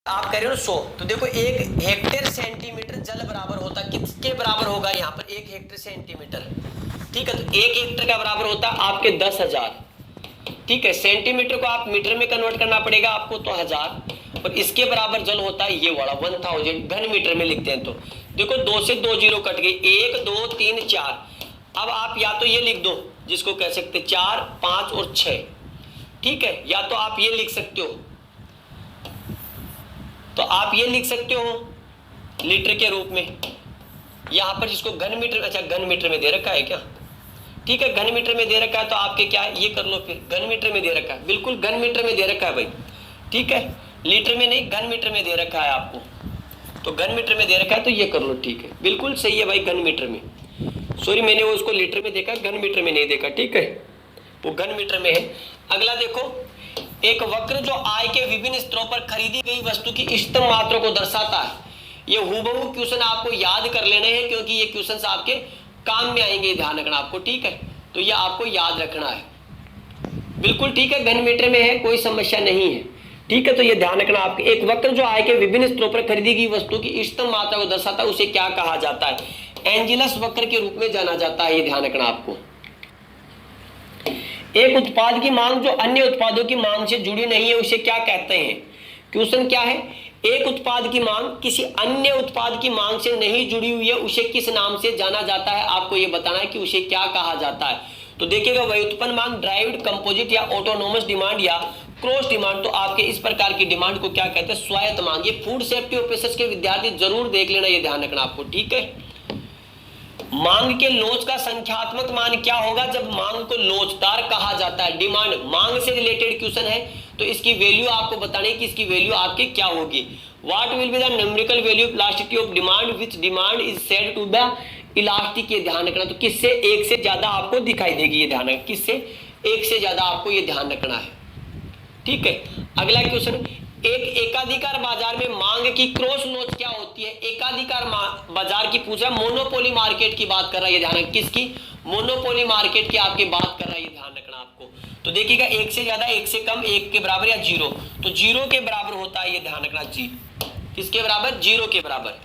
आप कह रहे हो 100, तो देखो 1 हेक्टेयर सेंटीमीटर जल बराबर होता किसके बराबर होगा यहाँ पर 1 हेक्टेयर सेंटीमीटर। ठीक है, तो 1 हेक्टेयर का बराबर होता आपके 10,000। ठीक है, सेंटीमीटर को आप मीटर में कन्वर्ट करना पड़ेगा आपको, तो 1000, और इसके बराबर जल होता है ये वाला 1000 घन मीटर में लिखते हैं। तो देखो 2 से 2 जीरो कट गए, 1 2 3 4। अब आप या तो ये लिख दो जिसको कह सकते 4 5 और 6। ठीक है, या तो आप ये लिख सकते हो, तो आप ये लिख सकते हो लीटर के रूप में, यहां पर जिसको घन मीटर, अच्छा घन मीटर में दे रखा है क्या? ठीक है, घन मीटर में दे रखा है, तो आपके क्या ये कर लो, फिर घन मीटर में दे रखा है, बिल्कुल घन मीटर में दे रखा है भाई। ठीक है, लीटर में नहीं, घन मीटर में दे रखा है आपको, तो घन मीटर में दे रखा है, तो ये कर लो। ठीक है, बिल्कुल सही है भाई, घन मीटर में। सॉरी, मैंने वो उसको लीटर में देखा, घन मीटर में नहीं देखा। ठीक है, वो घन मीटर में है। अगला देखो, एक वक्र जो आय के विभिन्न स्तरों पर खरीदी गई वस्तु की इष्टतम मात्रा को दर्शाता है। ये हुबहू क्वेश्चन आपको याद कर लेने हैं, क्योंकि ये क्वेश्चन आपके काम में आएंगे, ध्यान रखना आपको। ठीक है, तो ये आपको याद रखना है, बिल्कुल ठीक है, घन मीटर में है, कोई समस्या नहीं है। ठीक है, तो ये ध्यान रखना आपके, एक वक्र जो आय के विभिन्न स्तरों पर खरीदी गई वस्तु की इष्टतम मात्रा को दर्शाता है, उसे क्या कहा जाता है? एंजिलस वक्र के रूप में जाना जाता है, ये ध्यान रखना आपको। एक उत्पाद की मांग जो अन्य उत्पादों की मांग से जुड़ी नहीं है, उसे क्या कहते हैं? क्वेश्चन क्या है? एक उत्पाद की मांग किसी अन्य उत्पाद की मांग से नहीं जुड़ी हुई है, उसे किस नाम से जाना जाता है? आपको यह बताना है कि उसे क्या कहा जाता है। तो देखिएगा, व्युत्पन्न मांग, ड्राइव्ड, कंपोजिट या ऑटोनोमस डिमांड या क्रॉस डिमांड। तो आपके इस प्रकार की डिमांड को क्या कहते हैं? स्वायत्त मांग। ये फूड सेफ्टी ऑफिसर्स के विद्यार्थी जरूर देख लेना, ये ध्यान रखना आपको। ठीक है, मांग के लोच का संख्यात्मक मान क्या होगा जब मांग को लोचदार कहा जाता है? डिमांड, मांग से रिलेटेड क्वेश्चन है, तो इसकी वैल्यू आपको बतानी है कि इसकी वैल्यू आपकी क्या होगी। What will be the numerical value of elasticity of demand which demand is said to the elastic. ये ध्यान रखना, तो किससे एक से ज्यादा आपको दिखाई देगी, ये ध्यान रखना, किससे एक से ज्यादा आपको ये ध्यान रखना है। ठीक है, अगला क्वेश्चन, एक एकाधिकार बाजार में मांग की क्रॉस लोच क्या होती है? एकाधिकार बाजार की पूछ रहा है, मोनोपोली मार्केट की बात कर रहा है, ये ध्यान रखना, किसकी? मोनोपोली मार्केट की आपकी बात कर रहा है, ये ध्यान रखना आपको। तो देखिएगा, एक से ज्यादा, एक से कम, एक के बराबर या जीरो, तो जीरो के बराबर होता है, ये ध्यान रखना। जी, किसके बराबर? जीरो के बराबर।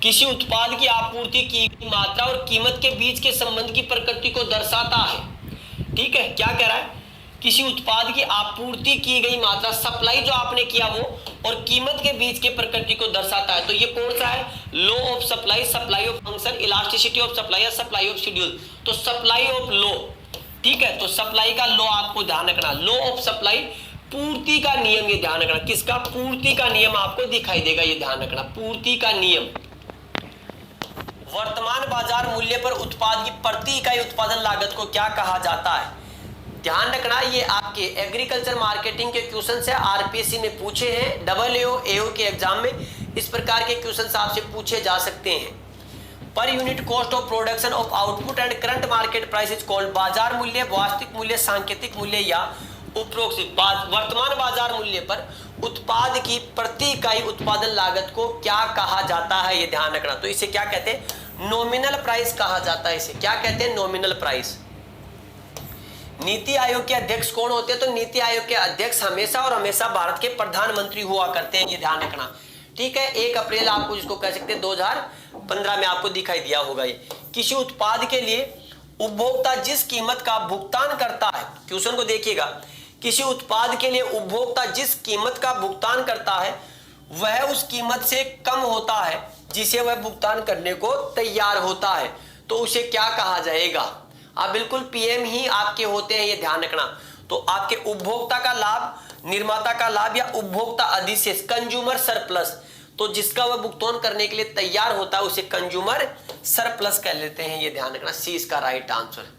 किसी उत्पाद की आपूर्ति की मात्रा और कीमत के बीच के संबंध की प्रकृति को दर्शाता है। ठीक है, क्या कह रहा है? किसी उत्पाद की आपूर्ति की गई मात्रा, सप्लाई जो आपने किया वो, और कीमत के बीच के प्रकृति को दर्शाता है। तो ये कौन सा है? Law of supply, supply of function, elasticity of supply या सप्लाई ऑफ शेड्यूल। तो सप्लाई ऑफ लॉ। ठीक है, तो सप्लाई का लॉ आपको ध्यान रखना, लॉ ऑफ सप्लाई, पूर्ति का नियम, ये ध्यान रखना, किसका? पूर्ति का नियम आपको दिखाई देगा, ये ध्यान रखना, पूर्ति का नियम। वर्तमान बाजार मूल्य पर उत्पाद की प्रति इकाई उत्पादन लागत को क्या कहा जाता है? ध्यान रखना, ये आपके एग्रीकल्चर मार्केटिंग के क्वेश्चन है, आरपीएससी में पूछे हैं, डबल एओ के एग्जाम में इस प्रकार के क्वेश्चन आपसे पूछे जा सकते हैं। Per unit cost of production of output and current market price is called. बाजार मूल्य, वास्तविक मूल्य, सांकेतिक मूल्य या उपरोक्त। वर्तमान बाजार मूल्य पर उत्पाद की प्रति इकाई उत्पादन लागत को क्या कहा जाता है? ये ध्यान रखना, तो इसे क्या कहते हैं? नॉमिनल प्राइस कहा जाता है। इसे क्या कहते हैं? Nominal price. नीति आयोग के अध्यक्ष कौन होते हैं? तो नीति आयोग के अध्यक्ष हमेशा और हमेशा भारत के प्रधानमंत्री हुआ करते हैं, ये ध्यान रखना। ठीक है, 1 अप्रैल आपको जिसको कह सकते हैं 2015 में आपको दिखाई दिया होगा। ये किसी उत्पाद के लिए उपभोक्ता जिस कीमत का भुगतान करता है, क्वेश्चन को देखिएगा, किसी उत्पाद के लिए उपभोक्ता जिस कीमत का भुगतान करता है वह उस कीमत से कम होता है जिसे वह भुगतान करने को तैयार होता है, तो उसे क्या कहा जाएगा? आप बिल्कुल पीएम ही आपके होते हैं, ये ध्यान रखना। तो आपके उपभोक्ता का लाभ, निर्माता का लाभ या उपभोक्ता अधिशेष, कंज्यूमर सरप्लस, तो जिसका वह भुगतान करने के लिए तैयार होता है उसे कंज्यूमर सरप्लस कह लेते हैं, ये ध्यान रखना। सी इसका राइट आंसर।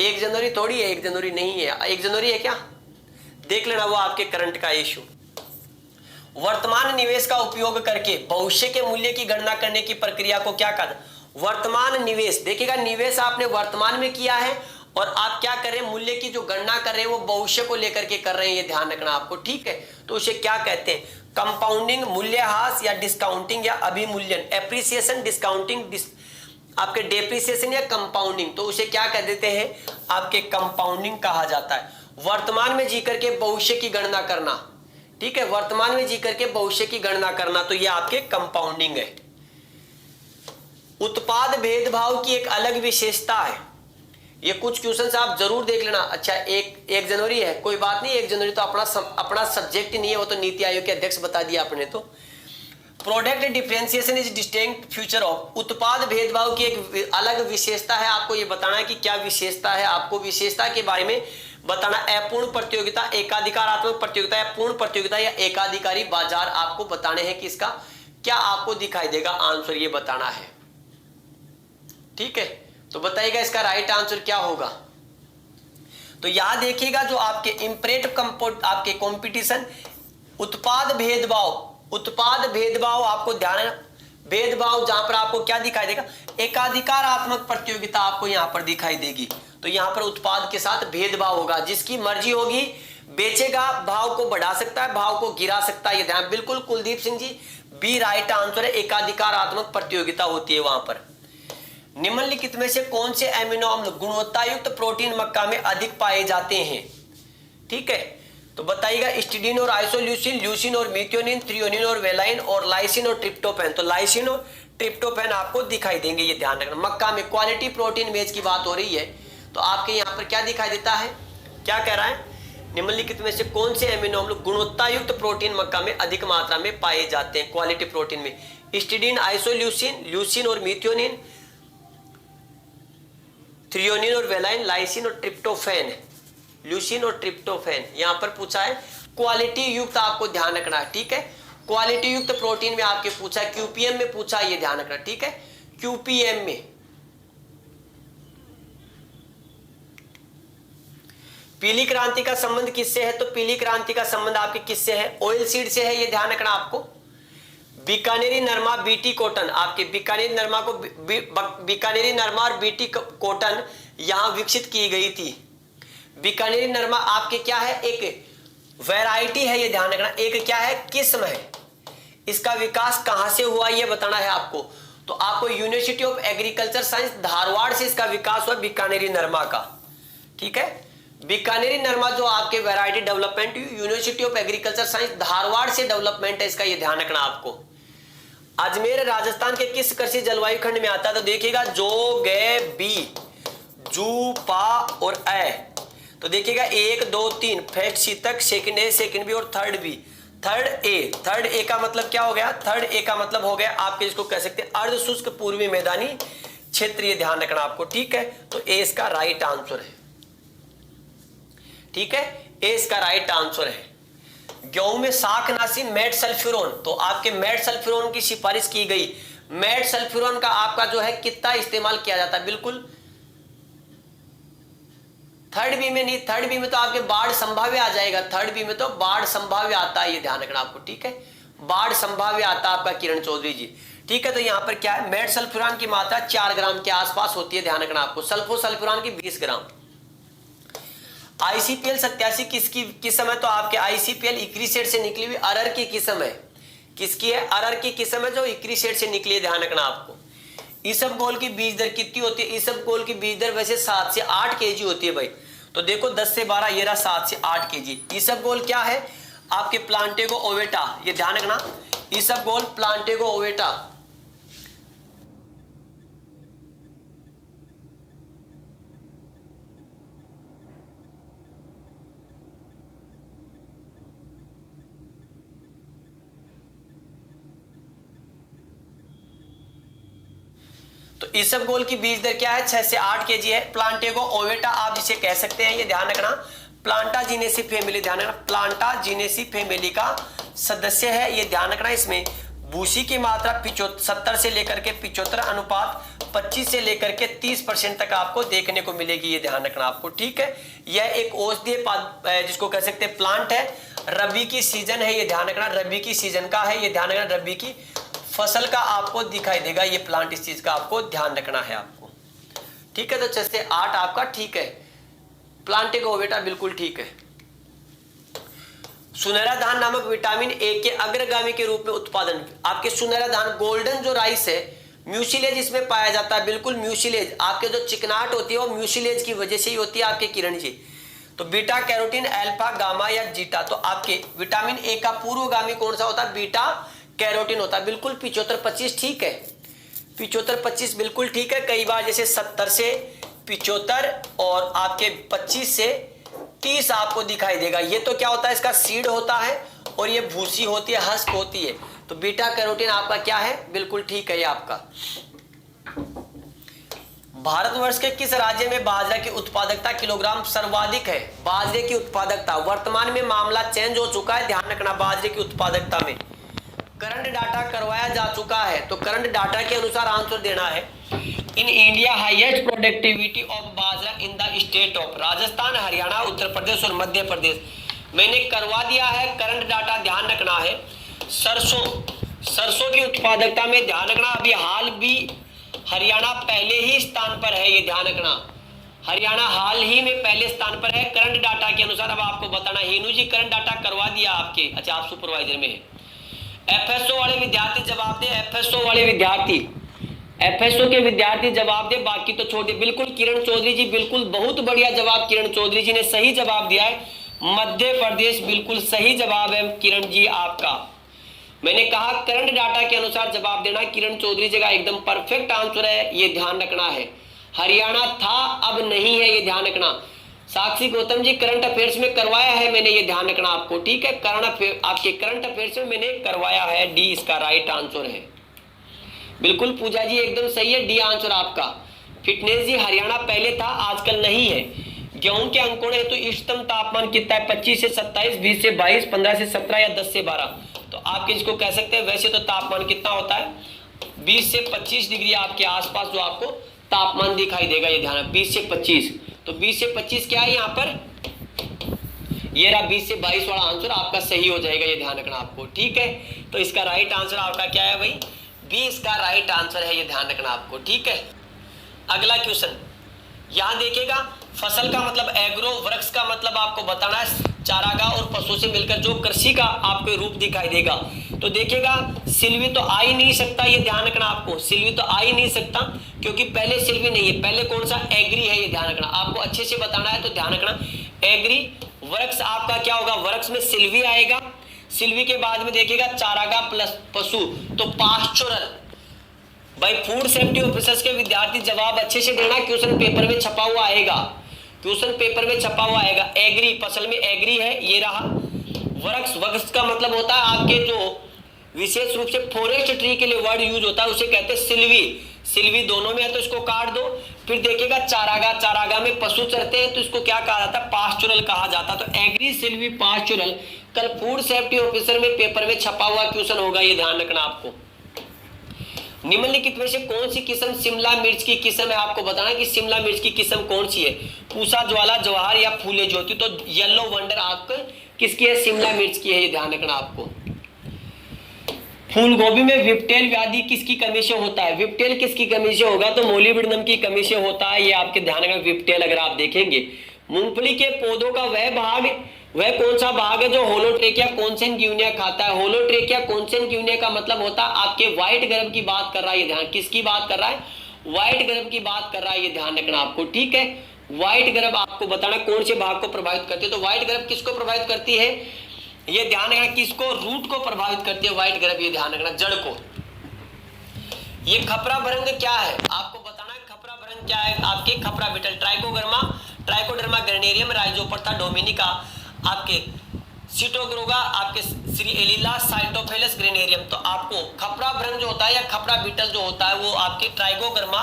1 जनवरी थोड़ी है, 1 जनवरी नहीं है, 1 जनवरी है क्या? देख लेना, वो आपके करंट का इशू। वर्तमान निवेश का उपयोग करके भविष्य के मूल्य की गणना करने की प्रक्रिया को क्या कहते हैं? वर्तमान निवेश। देखिएगा, निवेश आपने वर्तमान में किया है और आप क्या कर रहे हैं? मूल्य की जो गणना कर रहे हैं वो भविष्य को लेकर के कर रहे हैं, ये ध्यान रखना आपको। ठीक है, तो उसे क्या कहते हैं? कंपाउंडिंग, मूल्यह्रास या डिस्काउंटिंग या अभिमूल्यन, एप्रिसिएशन, डिस्काउंटिंग, आपके डेप्रिसिएशन या कंपाउंडिंग, तो उसे क्या कह देते हैं? आपके कंपाउंडिंग कहा जाता है। वर्तमान में जी करके भविष्य की गणना करना। ठीक है, वर्तमान में जी करके भविष्य की गणना करना, तो ये आपके कंपाउंडिंग है। उत्पाद भेदभाव की एक अलग विशेषता है, ये कुछ क्वेश्चन आप जरूर देख लेना। अच्छा, एक जनवरी है, कोई बात नहीं, 1 जनवरी तो अपना सब्जेक्ट ही नहीं है, वो तो नीति आयोग के अध्यक्ष बता दिया आपने। तो product differentiation is distinct feature of, उत्पाद भेदभाव की एक अलग विशेषता है। आपको ये बताना है कि क्या विशेषता है, आपको विशेषता के बारे में बताना। अपूर्ण प्रतियोगिता, एकाधिकारात्मक प्रतियोगिता या पूर्ण प्रतियोगिता या एकाधिकारी बाजार आपको बताने हैं कि इसका क्या आपको दिखाई देगा, आंसर ये बताना है। ठीक है, तो बताइएगा इसका राइट आंसर क्या होगा। तो यहां देखिएगा जो आपके इंपरेटिव कंपोर्ट, आपके कंपटीशन, उत्पाद भेदभाव आपको ध्यान है, भेदभाव जहां पर आपको क्या दिखाई देगा, एकाधिकारात्मक प्रतियोगिता आपको यहां पर दिखाई देगी। तो यहां पर उत्पाद के साथ भेदभाव होगा, जिसकी मर्जी होगी बेचेगा, भाव को बढ़ा सकता है, भाव को गिरा सकता है, ये ध्यान। बिल्कुल Kuldeep Singh ji, B right answer है, एकाधिकारात्मक प्रतियोगिता होती है वहां पर। निम्नलिखित में से कौन से एमिनो अम्ल गुणवत्ता युक्त प्रोटीन मक्का में अधिक पाए जाते हैं। ठीक है, तो बताइएगा हिस्टिडीन और आइसोल्यूसिन, ल्यूसिन और मीथियोनिन, थ्रियोनिन और वेलाइन, और लाइसिन और ट्रिप्टोफैन। तो लाइसिन और ट्रिप्टोफैन आपको दिखाई देंगे, ये ध्यान रखना। मक्का में क्वालिटी प्रोटीन मेज की बात हो रही है, तो आपके यहाँ पर क्या दिखाई देता है, क्या कह रहा है, निम्नलिखित में से कौन से एमिनो अम्ल गुणवत्ता युक्त प्रोटीन मक्का में अधिक मात्रा में पाए जाते हैं क्वालिटी प्रोटीन में। हिस्टिडीन, आइसोल्यूसिन, ल्यूसिन और मीथियोनिन, थ्रियोनिन और वेलाइन, लाइसिन और ट्रिप्टोफैन, ल्यूसिन और ट्रिप्टोफैन यहां पर पूछा है। क्वालिटी युक्त आपको ध्यान रखना है। ठीक है, क्वालिटी युक्त प्रोटीन में आपके पूछा है, क्यूपीएम में पूछा, ये ध्यान रखना। ठीक है, क्यूपीएम में। पीली क्रांति का संबंध किससे है, तो पीली क्रांति का संबंध आपके किससे है, ऑयल सीड से है, ये ध्यान रखना आपको। बीकानेरी नरमा, बीटी कॉटन, आपके बीकानेरी नरमा को बीकानेरी नरमा और बीटी कॉटन यहां विकसित की गई थी। बीकानेरी नरमा आपके क्या है, एक वैरायटी है, ये ध्यान रखना, एक क्या है, किस्म है। इसका विकास कहां से हुआ ये बताना है आपको। तो आपको university of agriculture science Dharwad से इसका विकास हुआ, बीकानेरी नरमा का। ठीक है, बीकानेरी नरमा जो आपके variety development university of agriculture science Dharwad से डेवलपमेंट है, इसका ये ध्यान रखना आपको। अजमेर राजस्थान के किस कृषि जलवायु खंड में आता है, तो देखिएगा जो, गे, बी, जू, पा और ए। तो देखिएगा 1 2 3 फर्स्ट सी तक, सेकंड ए, सेकंड बी और थर्ड बी। थर्ड ए का मतलब क्या हो गया, थर्ड ए का मतलब हो गया आपके, इसको कह सकते हैं अर्ध शुष्क पूर्वी मैदानी क्षेत्र, ये ध्यान रखना आपको। ठीक है, तो ए इसका राइट आंसर है। ठीक है, ए इसका राइट आंसर है। गेहूं में शाकनाशी मेट सल्फ्यूरोन, तो आपके मेट सल्फ्यूरोन की सिफारिश की गई। मेट सल्फ्यूरोन का आपका जो है कितना इस्तेमाल किया जाता है, बिल्कुल थर्ड बी में नहीं, थर्ड बी में तो आपके बाढ़ संभाव्य आ जाएगा, थर्ड बी में तो बाढ़ संभाव्य आता है, ये ध्यान रखना आपको। ठीक है, बाढ़ संभाव्य आता है आपका किरण चौधरी जी। ठीक है, तो यहां पर क्या है, मेट सल्फ्यूरान की मात्रा 4 ग्राम के आसपास होती है, ध्यान रखना आपको। सल्फो सल्फ्यूरान की 20 ग्राम। आईसीपीएल 87 किसकी किस्म है, तो आपके आईसीपीएल इक्री सेट से निकली हुई अरहर की किस्म है। किसकी है, अरहर की किस्म है जो इक्री सेट से निकली है, ध्यान रखना आपको। इसबगोल की बीज दर कितनी होती है, इसबगोल की बीज दर वैसे 7 से 8 केजी होती है भाई। तो देखो 10 से 12, ये रहा 7 से 8 केजी। इसबगोल क्या है, आपके प्लांटेगो ओवेटा, ये ध्यान रखना, इसबगोल प्लांटेगो ओवेटा। तो इसबगोल की बीज दर क्या है, 6 से 8 केजी है। प्लांटेगो ओवेटा आप जिसे कह सकते हैं, ये ध्यान रखना, प्लांटा जीनेसी फैमिली, ध्यान रखना, प्लांटा जीनेसी फैमिली का सदस्य है, ये ध्यान रखना। इसमें भूसी की मात्रा 70 से लेकर के 75 अनुपात 25 से लेकर के 30% तक आपको देखने को मिलेगी, ये ध्यान रखना आपको। ठीक है, यह एक औषधीय जिसको कह सकते हैं प्लांट है, रबी की सीजन है, ये ध्यान रखना, रबी की सीजन का है, ये ध्यान रखना, रबी की फसल का आपको दिखाई देगा ये प्लांट, इस चीज का आपको ध्यान रखना है आपको। ठीक है, तो 6 से 8 आपका ठीक है, प्लांटेगो ओवेटा बिल्कुल ठीक है। सुनहरा धान नामक विटामिन ए के अग्रगामी के रूप में उत्पादन, आपके सुनहरा धान गोल्डन जो राइस है, म्यूसिलेज इसमें पाया जाता है, बिल्कुल म्यूसिलेज, आपके जो चिकनाहट होती है वो म्यूसिलेज की वजह से ही होती है आपके किरण जी। तो बीटा कैरोटीन, अल्फा, गामा या जीटा। तो आपके विटामिन ए का पूर्वगामी कौन सा होता है? बीटा कैरोटीन होता है। बिल्कुल 75-25 ठीक है, 75-25 बिल्कुल ठीक है। कई बार जैसे 70 से 75 और आपके 25 से 30 आपको दिखाई देगा। ये तो क्या होता है? इसका सीड होता है और ये भूसी होती है, हस्क होती है। तो बीटा कैरोटीन आपका क्या है? बिल्कुल ठीक है ये आपका। भारतवर्ष के किस राज्य में बाजरा की उत्पादकता किलोग्राम सर्वाधिक है? बाजरे की उत्पादकता, वर्तमान में मामला चेंज हो चुका है, ध्यान रखना। बाजरे की उत्पादकता में करंट डाटा करवाया जा चुका है, तो करंट डाटा के अनुसार आंसर देना है। In India highest productivity of bajra in the state of Rajasthan, Haryana, Uttar Pradesh और मध्य प्रदेश। मैंने करवा दिया है करंट डाटा, ध्यान रखना है। सरसों की उत्पादकता में ध्यान रखना, अभी हाल भी हरियाणा पहले ही स्थान पर है, ये ध्यान रखना। हरियाणा हाल ही में पहले स्थान पर है करंट डाटा के अनुसार। अब आपको बताना, हेनू जी करंट डाटा करवा दिया आपके, अच्छा आप सुपरवाइजर में है। एफएसओ वाले विद्यार्थी जवाब दे, एफएसओ वाले विद्यार्थी, एफएसओ के विद्यार्थी जवाब दे, बाकी तो छोटे। बिल्कुल किरण चौधरी जी, बिल्कुल बहुत बढ़िया जवाब, किरण चौधरी जी ने सही जवाब दिया है। मध्य प्रदेश बिल्कुल सही जवाब है किरण जी आपका। मैंने कहा करंट डाटा के अनुसार जवाब देना, किरण चौधरी जी का एकदम परफेक्ट आंसर है, ये ध्यान रखना है। हरियाणा था, अब नहीं है, ये ध्यान रखना। साक्षी गौतम जी करंट अफेयर्स में करवाया है मैंने, ये ध्यान रखना आपको, ठीक है। आपके करंट अफेयर्स में मैंने करवाया है, डी इसका राइट आंसर है। बिल्कुल पूजा जी एकदम सही है, डी आंसर आपका। फिटनेस जी हरियाणा पहले था, आजकल नहीं है। गेहूं के अंकुरण है तो इष्टतम तापमान कितना है? 25 से 27, 20 से 22, 15 से 17 या 10 से 12। तो आप किसको कह सकते हैं? वैसे तो तापमान कितना होता है? 20 से 25 डिग्री आपके आसपास जो आपको तापमान दिखाई देगा, ये ध्यान, 20 से 25। तो 20 से 25 क्या है यहाँ पर? ये रहा 20 से 22 वाला आंसर आपका सही हो जाएगा, ये ध्यान रखना आपको, ठीक है। तो इसका राइट आंसर आपका क्या है भाई? बी इसका राइट आंसर है, ये ध्यान रखना आपको, ठीक है। अगला क्वेश्चन यहां देखिएगा, फसल का मतलब एग्रो, वृक्ष का मतलब आपको बताना है चारागाह और पशु से मिलकर जो कृषि का आपको रूप दिखाई देगा। तो देखिएगा सिल्वी तो आ ही नहीं सकता, ये ध्यान रखना आपको, सिल्वी तो आ ही नहीं सकता क्योंकि पहले सिल्वी नहीं है, पहले कौन सा? एग्री है, ये ध्यान रखना आपको, अच्छे से बताना है, तो ध्यान रखना एग्री। वृक्ष आपका क्या होगा? वृक्ष में सिल्वी आएगा, सिल्वी के बाद में देखिएगा चारागाह प्लस पशु, तो पास्चुरल। भाई फूड सेफ्टी ऑफिसर्स के विद्यार्थी जवाब अच्छे से देना, क्वेश्चन पेपर में छपा हुआ आएगा, क्वेश्चन पेपर में छपा हुआ आएगा। एग्री, फसल में एग्री है, ये रहा। वृक्ष, वृक्ष का मतलब होता है आपके जो विशेष रूप से फॉरेस्ट ट्री के लिए वर्ड यूज होता है उसे कहते हैं सिल्वी। सिल्वी दोनों में है तो इसको काट दो। फिर देखिएगा चारागाह, चारागाह में पशु चरते हैं तो इसको क्या कहा जाता है? पास्चुरल कहा जाता है। तो एग्री, सिल्वी, पास्चुरल कल फूड सेफ्टी ऑफिसर में पेपर में छपा हुआ क्वेश्चन होगा, ये ध्यान रखना आपको। निम्नलिखित में से कौन सी किस्म शिमला मिर्च की किस्म है? आपको बताना कि शिमला मिर्च की किस्म कौन सी है? पूसा, ज्वाला, जवाहर या फूले ज्योति। तो येलो वंडर आपको किसकी है? शिमला मिर्च की है, ये ध्यान रखना आपको। फूल गोभी में विप्टेल व्याधि किसकी कमी से होता है? विप्टेल किसकी कमी से होगा? तो मोलिब्डेनम की कमी से होता है, ये आपके ध्यान रखना विप्टेल। अगर आप देखेंगे मूंगफली के पौधों का वह भाग, वह कौन सा भाग है जो होलोट्रेकिया कॉन्सेंग्यूनिया खाता है? होलोट्रेकिया कॉन्सेंग्यूनिया का मतलब होता है आपके व्हाइट गर्भ की बात कर रहा है, ये ध्यान, किसकी बात कर रहा है? व्हाइट गर्भ की बात कर रहा है, ये ध्यान रखना आपको, ठीक है। व्हाइट गर्भ आपको बताना कौन से भाग को प्रभावित करती है। तो व्हाइट गर्भ किसको प्रभावित करती है? ये ध्यान रखना, किसको? रूट को प्रभावित करती है व्हाइट ग्रेप, ये ध्यान रखना, जड़ को। ये खपरा भृंग क्या है? आपको बताना है खपरा भृंग क्या है। आपके खपरा बीटल, ट्राइकोगर्मा, ट्राइकोडर्मा ग्रेनेरियम, राइजोपर्था डोमिनिका, आपके सिटोग्रोगा, आपके श्री एलिला, साइटोफेलस ग्रेनेरियम। तो आपको खपरा भृंग जो होता है या खपरा बीटल जो होता है वो आपके ट्राइकोगर्मा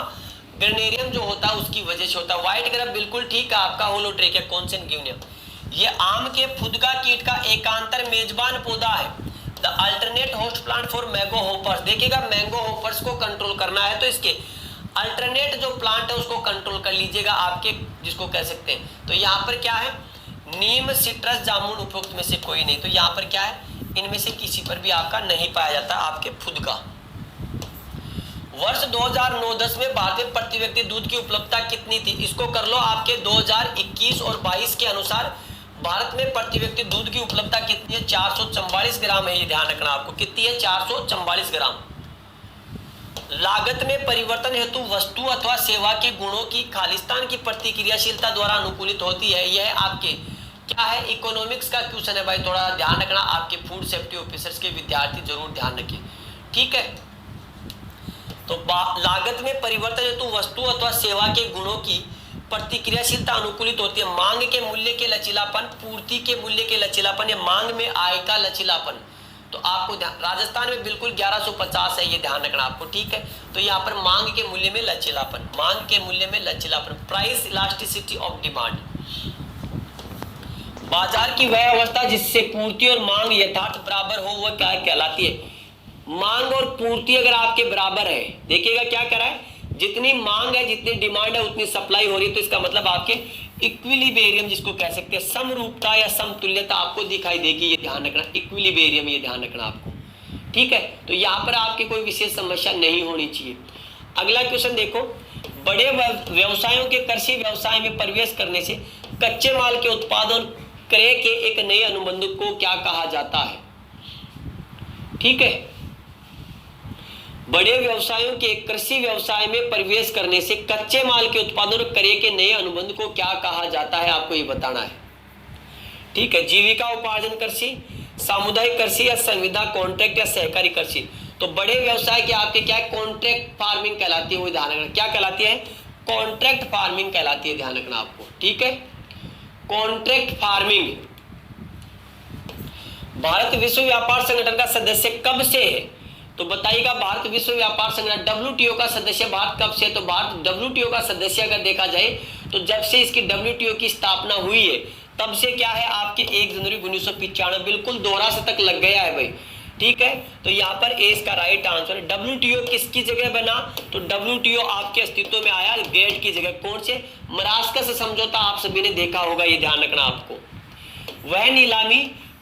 ग्रेनेरियम जो होता है उसकी वजह से होता है। व्हाइट ग्रेप बिल्कुल ठीक है आपका, होलोट्रेकिया कॉन्सेंग्यूनिया। ये आम के फुदका कीट का एकांतर मेजबान पौधा है। The alternate host plant for mango hoppers. देखिएगा मैंगो होपर्स को कंट्रोल करना है तो इसके अल्टरनेट जो प्लांट है उसको कंट्रोल कर लीजिएगा, आपके जिसको कह सकते हैं। तो यहाँ पर क्या है? नीम, सिट्रस, जामुन, उपयुक्त में से कोई नहीं। तो यहाँ पर क्या है? इनमें से किसी पर भी आपका नहीं पाया जाता आपके फुदका। वर्ष 2009-10 में भारत में प्रति व्यक्ति दूध की उपलब्धता कितनी थी? इसको कर लो आपके 2021 और 22 के अनुसार भारत में प्रति व्यक्ति दूध की उपलब्धता कितनी है? 444 ग्राम है, ये ध्यान रखना आपको। कितनी है? 444 ग्राम। लागत में परिवर्तन हेतु वस्तु अथवा सेवा के गुणों की खालिस्तान की प्रतिक्रियाशीलता द्वारा अनुकूलित होती है। यह आपके क्या है, इकोनॉमिक्स का क्वेश्चन है भाई, थोड़ा ध्यान रखना, आपके फूड सेफ्टी ऑफिसर्स के विद्यार्थी जरूर ध्यान रखिए, ठीक है। तो लागत में परिवर्तन हेतु वस्तु अथवा सेवा के गुणों की प्रतिक्रियाशीलता अनुकूलित होती है। मांग के मूल्य के लचीलापन, पूर्ति के मूल्य के लचीलापन या मांग में आय का लचीलापन। तो आपको राजस्थान में बिल्कुल 1150 है, ये ध्यान रखना आपको, ठीक है। तो यहाँ पर मांग के मूल्य में लचीलापन, मांग के मूल्य में लचीलापन, प्राइस इलास्टिसिटी ऑफ डिमांड। बाजार की वह अवस्था जिससे पूर्ति और मांग यथार्थ बराबर हो वह क्या कहलाती है। मांग और पूर्ति अगर आपके बराबर है, देखिएगा क्या करा है, जितनी मांग है जितनी डिमांड है उतनी सप्लाई हो रही है, तो इसका मतलब आपके इक्विलिब्रियम जिसको कह सकते हैं, समरूपता या समतुल्यता आपको दिखाई देगी, ये ध्यान रखना, इक्विलिब्रियम ये ध्यान रखना आपको, ठीक है। तो यहाँ पर आपके कोई विशेष समस्या नहीं होनी चाहिए। अगला क्वेश्चन देखो, बड़े व्यवसायों के कृषि व्यवसाय में प्रवेश करने से कच्चे माल के उत्पादन क्रय के एक नए अनुबंध को क्या कहा जाता है, ठीक है। बड़े व्यवसायों के कृषि व्यवसाय में प्रवेश करने से कच्चे माल के उत्पादन और क्रय के नए अनुबंध को क्या कहा जाता है, आपको ये बताना है, ठीक है। जीविका उपार्जन कृषि, सामुदायिक कृषि या संविदा, कॉन्ट्रैक्ट या सहकारी कृषि। तो बड़े व्यवसाय के आपके क्या है, कॉन्ट्रैक्ट फार्मिंग कहलाती है, वो ध्यान रखना, क्या कहलाती है, कॉन्ट्रैक्ट फार्मिंग कहलाती है, ध्यान रखना आपको, ठीक है, कॉन्ट्रैक्ट फार्मिंग। भारत विश्व व्यापार संगठन का सदस्य कब से है, तो बताइएगा। भारत विश्व व्यापार संगठन WTO का सदस्य भारत कब से, तो भारत WTO का सदस्य अगर देखा जाए तो जब से इसकी WTO की स्थापना हुई है तब से क्या है, आपके 1 जनवरी 1995, बिल्कुल दोहरा शतक लग गया है भाई, ठीक है। तो यहाँ पर ए इसका राइट आंसर है। WTO किसकी जगह बना, तो WTO आपके अस्तित्व में आया ग्रेड की जगह, कौन से, मरास्कस समझौता आप सभी ने देखा होगा, ये ध्यान रखना आपको। वह नीलामी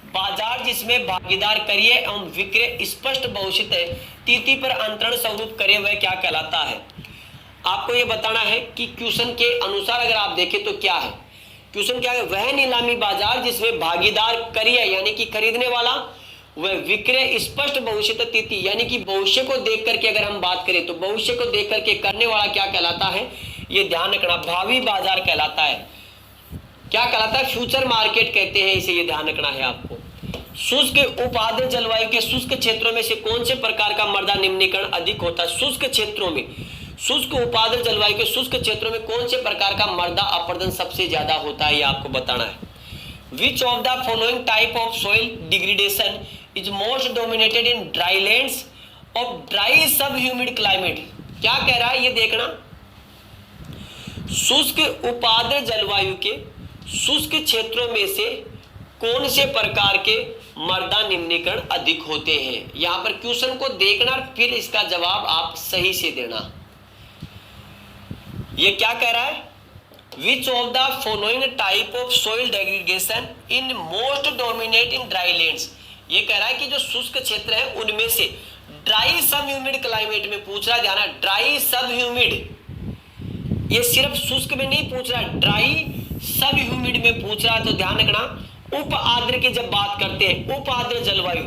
बाजार जिसमें भागीदार क्रय एवं विक्रय स्पष्ट भविष्यत है, तिथि पर अंतरण स्वरूप करे वह क्या कहलाता है। आपको यह बताना है कि क्वेश्चन के अनुसार अगर आप देखें तो क्या है, क्वेश्चन क्या है, वह नीलामी बाजार जिसमें भागीदार क्रय यानी कि खरीदने वाला, वह विक्रय स्पष्ट भविष्यत तिथि यानी कि भविष्य को देख करके अगर हम बात करें तो भविष्य को देख करके करने वाला क्या कहलाता है, ये ध्यान रखना, भावी बाजार कहलाता है, क्या कहलाता है, फ्यूचर मार्केट कहते हैं इसे, ये ध्यान रखना है आपको। शुष्क उपाद्र जलवायु के शुष्क क्षेत्रों में से कौन से प्रकार का मृदा निम्नीकरण अधिक होता है, शुष्क क्षेत्रों में, शुष्क उपाद्र जलवायु के शुष्क क्षेत्रों में कौन से प्रकार का मृदा अपरदन सबसे ज्यादा होता है, ये आपको बताना है। विच of the following type of soil degradation is most dominated in dry lands of dry sub humid climate, क्या कह रहा है ये देखना, शुष्क उपाद्र जलवायु के शुष्क क्षेत्रों में से कौन से प्रकार के मृदा निम्नीकरण अधिक होते हैं। यहां पर क्वेश्चन को देखना फिर इसका जवाब आप सही से देना। ये क्या कह रहा है, विच of the following type of soil degradation in most dominate in dry lands, ये कह रहा है कि जो शुष्क क्षेत्र है उनमें से ड्राई सब ह्यूमिड क्लाइमेट में पूछ रहा है, ध्यान, ड्राई सब ह्यूमिड, ये सिर्फ शुष्क में नहीं पूछ रहा, ड्राई सब ह्यूमिड में पूछ रहा है। तो ध्यान रखना, उप आर्द्र की जब बात करते हैं, उप आर्द्र जलवायु,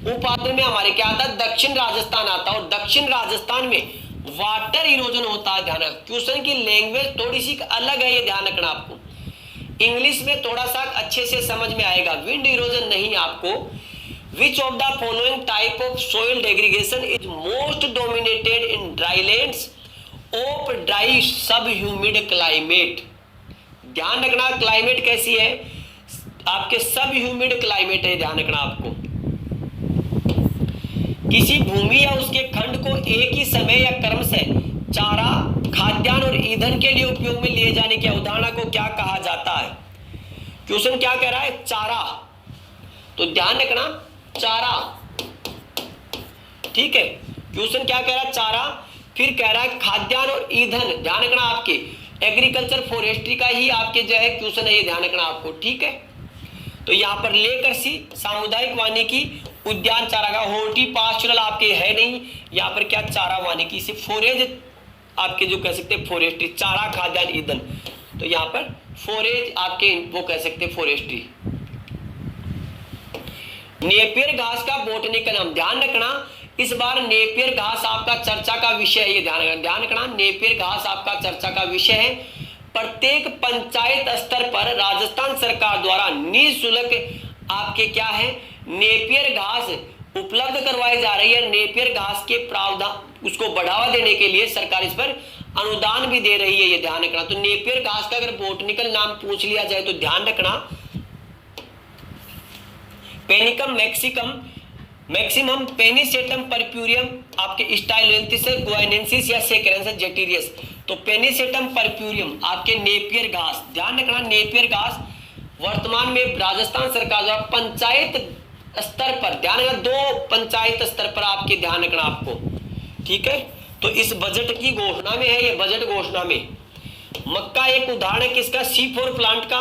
उप आर्द्र में हमारे क्या आता है, दक्षिण राजस्थान आता है, और दक्षिण राजस्थान में वाटर इरोजन होता है, ध्यान रखना। क्वेश्चन की लैंग्वेज थोड़ी सी अलग है, ये ध्यान रखना आपको, इंग्लिश में थोड़ा सा अच्छे से समझ में आएगा, विंड इरोजन नहीं आपको। Which of the following type of soil degradation is most dominated in dry lands of dry sub humid climate, ध्यान रखना, क्लाइमेट कैसी है आपके, सब ह्यूमिड क्लाइमेट है, ध्यान रखना आपको। किसी भूमि या उसके खंड को एक ही समय या क्रम से चारा, खाद्यान्न और ईंधन के लिए उपयोग में लिए जाने की अवधारणा को क्या कहा जाता है। क्वेश्चन क्या कह रहा है, चारा, तो ध्यान रखना, चारा, ठीक है। क्वेश्चन क्या कह रहा है, चारा, फिर कह रहा है खाद्यान्न और ईंधन, ध्यान रखना आपके एग्रीकल्चर फॉरेस्ट्री का ही आपके जो है क्वेश्चन है, ये ध्यान रखना आपको, ठीक है। तो यहाँ पर लेकर सी सामुदायिक वानिकी, उद्यान चारागाह, हॉर्टिकल्चरल आपके है नहीं, यहाँ पर क्या चारा वानिकी से फोरेज आपके जो कह सकते हैं फॉरेस्ट्री, चारा खाद्यान्न ईंधन, तो यहाँ पर फोरेज आपके वो कह सकते हैं फॉरेस्ट्री। नेपियर घास का बोटनिकल नाम, ध्यान रखना इस बार नेपियर घास आपका चर्चा का विषय है, ये ध्यान रखना, नेपियर घास आपका चर्चा का विषय है। प्रत्येक पंचायत स्तर पर राजस्थान सरकार द्वारा निःशुल्क आपके क्या है, नेपियर घास उपलब्ध करवाई जा रही है। नेपियर घास के प्रावधान उसको बढ़ावा देने के लिए सरकार इस पर अनुदान भी दे रही है, ये ध्यान रखना। तो नेपियर घास का अगर बोटनिकल नाम पूछ लिया जाए तो ध्यान रखना पेनिकम मैक्सिमम पेनिसेटम परप्यूरियम आपके स्टाइलोएंथिस गुआइनेंसिस या सेकेरेंसिस जेटिरियस। तो पेनिसेटम परप्यूरियम आपके नेपियर घास, ध्यान रखना नेपियर घास वर्तमान में राजस्थान सरकार द्वारा पंचायत स्तर पर, ध्यान रखना 2 पंचायत स्तर पर आपके ध्यान रखना आपको, ठीक है। तो इस बजट की घोषणा में है, ये बजट घोषणा में मक्का एक उदाहरण है किसका, C4 प्लांट का।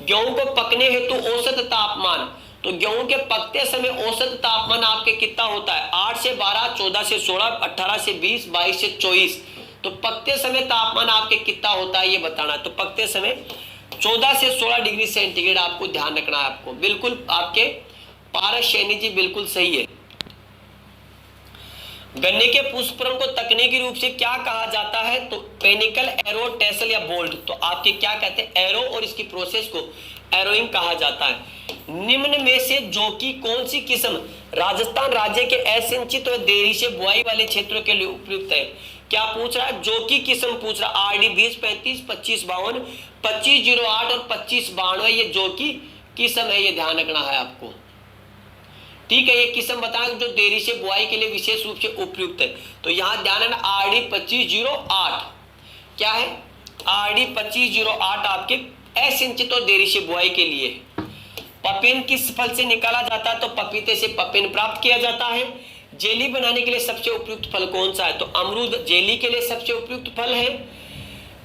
गेहूं को पकने हेतु औसत तापमान, तो गेहूं के पकते समय औसत तापमान आपके कितना होता है, 8 से 12, 14 से 16, 18 से 20, 22 से 24। तो पकते समय तापमान आपके कितना होता है ये बताना है। तो पकते समय 14 से 16 डिग्री सेंटीग्रेड आपको ध्यान रखना है आपको, बिल्कुल आपके पारस सैनी जी बिल्कुल सही है। गन्ने के पुष्पक्रम को तकनीकी रूप से क्या कहा जाता है, तो पेनिकल, एरो, टेसल या बोल्ट। तो आपके क्या कहते हैं, एरो, और इसकी प्रोसेस को एरोइंग कहा जाता है। निम्न में से जो कि कौन सी किस्म राजस्थान राज्य के असिंचित और देरी से बुआई वाले क्षेत्रों के लिए उपयुक्त है। क्या पूछ रहा है, जो कि किस्म पूछ रहा है, RD 2035, 2552, 2508 और 2592, ये जो कि किस्म है, ये ध्यान रखना है आपको, ठीक है। ये किस्म बताना जो देरी से बुआई के लिए विशेष रूप से उपयुक्त है। तो यहां ध्यान रखना RD 2508 क्या है, RD 2508 आपके असिंचित और देरी से बुआई के लिए। पपिन किस फल से निकाला जाता है, तो पपीते से पपिन प्राप्त किया जाता है। जेली बनाने के लिए सबसे उपयुक्त फल कौन सा है, तो अमरूद जेली के लिए सबसे उपयुक्त फल है।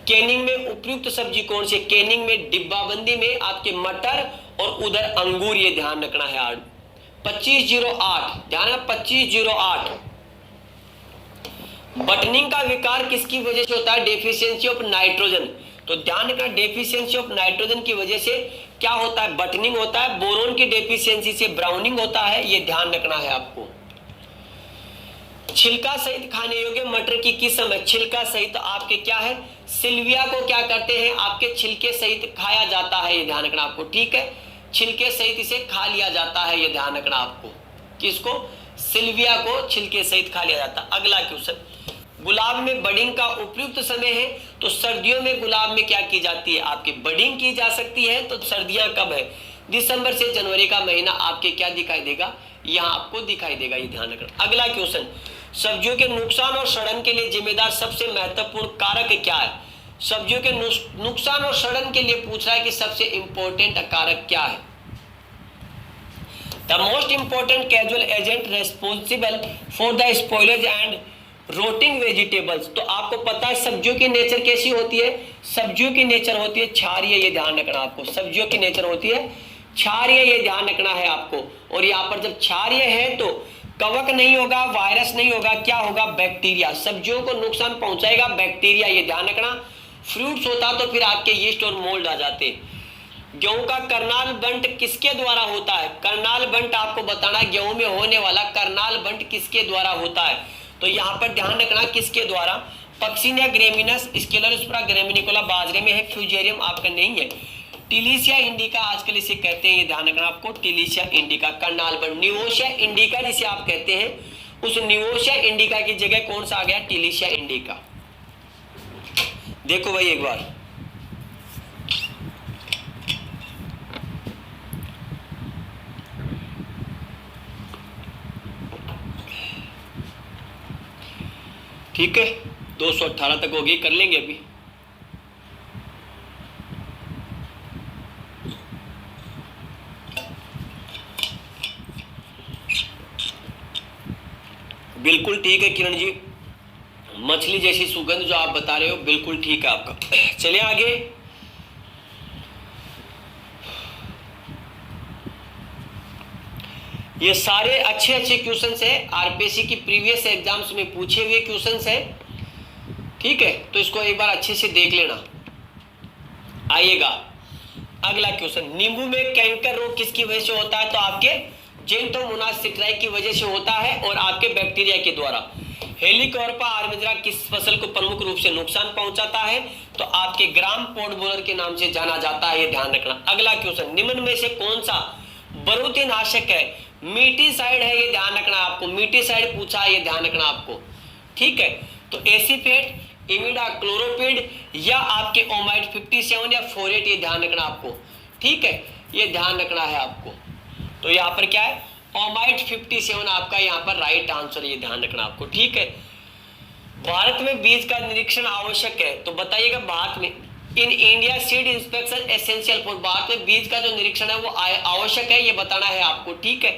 कैनिंग में उपयुक्त सब्जी कौन सी, कैनिंग में डिब्बाबंदी में आपके मटर और उधर अंगूर, ये ध्यान रखना है। 2508 ध्यान है, 2508। बटनिंग का विकार किसकी वजह से होता है, डेफिशिएंसी ऑफ नाइट्रोजन। तो ध्यान रखना डेफिशिएंसी ऑफ नाइट्रोजन की वजह से क्या होता है, बटनिंग होता है। बोरोन की डेफिशिएंसी से ब्राउनिंग होता है, ये ध्यान रखना है आपको। छिलका सहित खाने योग्य मटर की किस्म है, छिलका सहित आपके क्या है, सिल्विया को क्या करते हैं, आपके छिलके सहित खाया जाता है, ये ध्यान रखना आपको, ठीक है। छिलके सहित इसे खा लिया जाता है, ये ध्यान रखना आपको, किसको, सिल्विया को छिलके सहित खा लिया जाता है। अगला क्वेश्चन, गुलाब में बडिंग का उपयुक्त समय है, तो सर्दियों में गुलाब में क्या की जाती है, आपकी बडिंग की जा सकती है। तो सर्दियां कब है, दिसंबर से जनवरी का महीना आपके क्या दिखाई देगा, यहाँ आपको दिखाई देगा, ये ध्यान रखना। अगला क्वेश्चन, सब्जियों के नुकसान और सड़न के लिए जिम्मेदार सबसे महत्वपूर्ण कारक क्या है। सब्जियों के नुकसान और सड़न के लिए पूछ रहा है कि सबसे इंपॉर्टेंट कारक क्या है। The most important casual agent responsible for the spoilage and rotting vegetables. तो आपको पता है सब्जियों की नेचर कैसी होती है, सब्जियों की नेचर होती है क्षारीय, ये ध्यान रखना आपको, सब्जियों की नेचर होती है क्षारीय, ये ध्यान रखना है आपको। और यहाँ पर जब क्षारीय है तो कवक नहीं होगा, वायरस नहीं होगा, क्या होगा, बैक्टीरिया। सब्जियों को नुकसान पहुंचाएगा बैक्टीरिया, ये ध्यान रखना। फ्रूट्स होता तो फिर आपके यीस्ट और मोल्ड आ जाते। गेहूं का करनाल बंट किसके द्वारा होता है, करनाल बंट आपको बताना है, गेहूं में होने वाला करनाल बंट किसके द्वारा होता है। तो यहाँ पर ध्यान रखना किसके द्वारा, पक्सिनिया ग्रेमिनस, स्केलरोस्पोरा ग्रेमिनिकोला बाजरे में है, फ्यूजेरियम आपका नहीं है। टिलिशिया इंडिका आजकल इसे कहते हैं, ये ध्यान रखना आपको, टिलिशिया इंडिका करनाल बंट। निवोशिया इंडिका जिसे आप कहते हैं, उस निवोशिया इंडिका की जगह कौन सा आ गया, टिलिशिया इंडिका। देखो भाई एक बार, ठीक है 218 तक होगी, कर लेंगे अभी। बिल्कुल ठीक है किरण जी, मछली जैसी सुगंध जो आप बता रहे हो बिल्कुल ठीक है आपका। चलिए आगे, ये सारे अच्छे अच्छे क्वेश्चंस है, आरपीएससी की प्रीवियस एग्जाम्स में पूछे हुए क्वेश्चंस है, ठीक है। तो इसको एक बार अच्छे से देख लेना। आइएगा अगला क्वेश्चन, नींबू में कैंकर रोग किसकी वजह से होता है, तो आपके जेंटोमोनास सिट्राई की वजह से होता है और आपके बैक्टीरिया के द्वारा। हेलिकोवर्पा आर्मिद्रा किस फसल को प्रमुख रूप से नुकसान पहुंचाता है? तो आपके ग्राम पोर्ट बोलर के नाम से जाना जाता है, ये ध्यान रखना। अगला क्वेश्चन, निम्न में से कौन सा बरूतीनाशक है? मीटीसाइड है, ये ध्यान रखना आपको। मीटीसाइड पूछा है, ये ध्यान रखना आपको। ठीक है, तो एसीफेट, इमिडाक्लोरोपिड या आपके ओमाइड 57 या फोरेट, ये ध्यान रखना आपको। ठीक है, ये ध्यान रखना है आपको। तो यहाँ पर क्या है? ओमाइड 57 आपका यहाँ पर राइट आंसर, ये ध्यान रखना आपको। ठीक है, भारत में बीज का निरीक्षण आवश्यक है, तो बताइएगा भारत में in India seed inspection essential for, Bharat में बीज का जो निरीक्षण है वो आवश्यक है, ये बताना है आपको। ठीक है,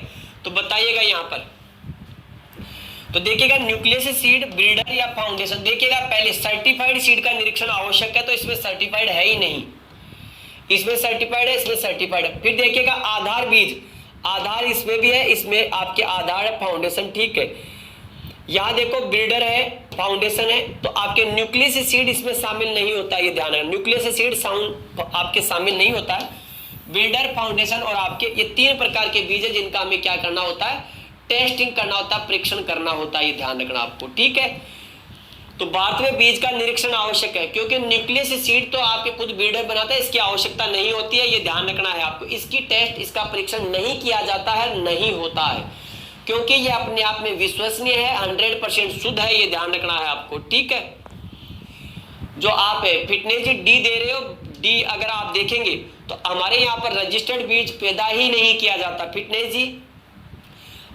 तो बताइएगा यहाँ पर। तो देखिएगा न्यूक्लियस सीड, ब्रीडर या फाउंडेशन। देखिएगा पहले सर्टिफाइड सीड का निरीक्षण आवश्यक है, तो इसमें सर्टिफाइड है ही नहीं, इसमें सर्टिफाइड है, इसमें सर्टिफाइड है। फिर देखिएगा आधार बीज, आधार इसमें भी है, इसमें आपके आधार है, फाउंडेशन। ठीक है, यहाँ देखो ब्रीडर है, फाउंडेशन है, तो आपके न्यूक्लियस सीड इसमें शामिल नहीं होता है, ये ध्यान रखना। न्यूक्लियस सीड साउंड आपके शामिल नहीं होता है। ब्रीडर, फाउंडेशन और आपके ये 3 प्रकार के बीज है जिनका हमें क्या करना होता है? टेस्टिंग करना होता है, परीक्षण करना होता है, ये ध्यान रखना आपको। ठीक है, तो भारत में बीज का निरीक्षण आवश्यक है, क्योंकि न्यूक्लियस सीड तो आपके खुद ब्रीडर बनाता है, इसकी आवश्यकता नहीं होती है, ये ध्यान रखना है आपको। इसकी टेस्ट, इसका परीक्षण नहीं किया जाता है, नहीं होता है, क्योंकि ये अपने आप में विश्वसनीय है, 100% शुद्ध है, ये ध्यान रखना है आपको। ठीक है, जो आप फिटनेस जी डी दे रहे हो, डी अगर आप देखेंगे तो हमारे यहाँ पर रजिस्टर्ड बीज पैदा ही नहीं किया जाता। फिटनेस जी,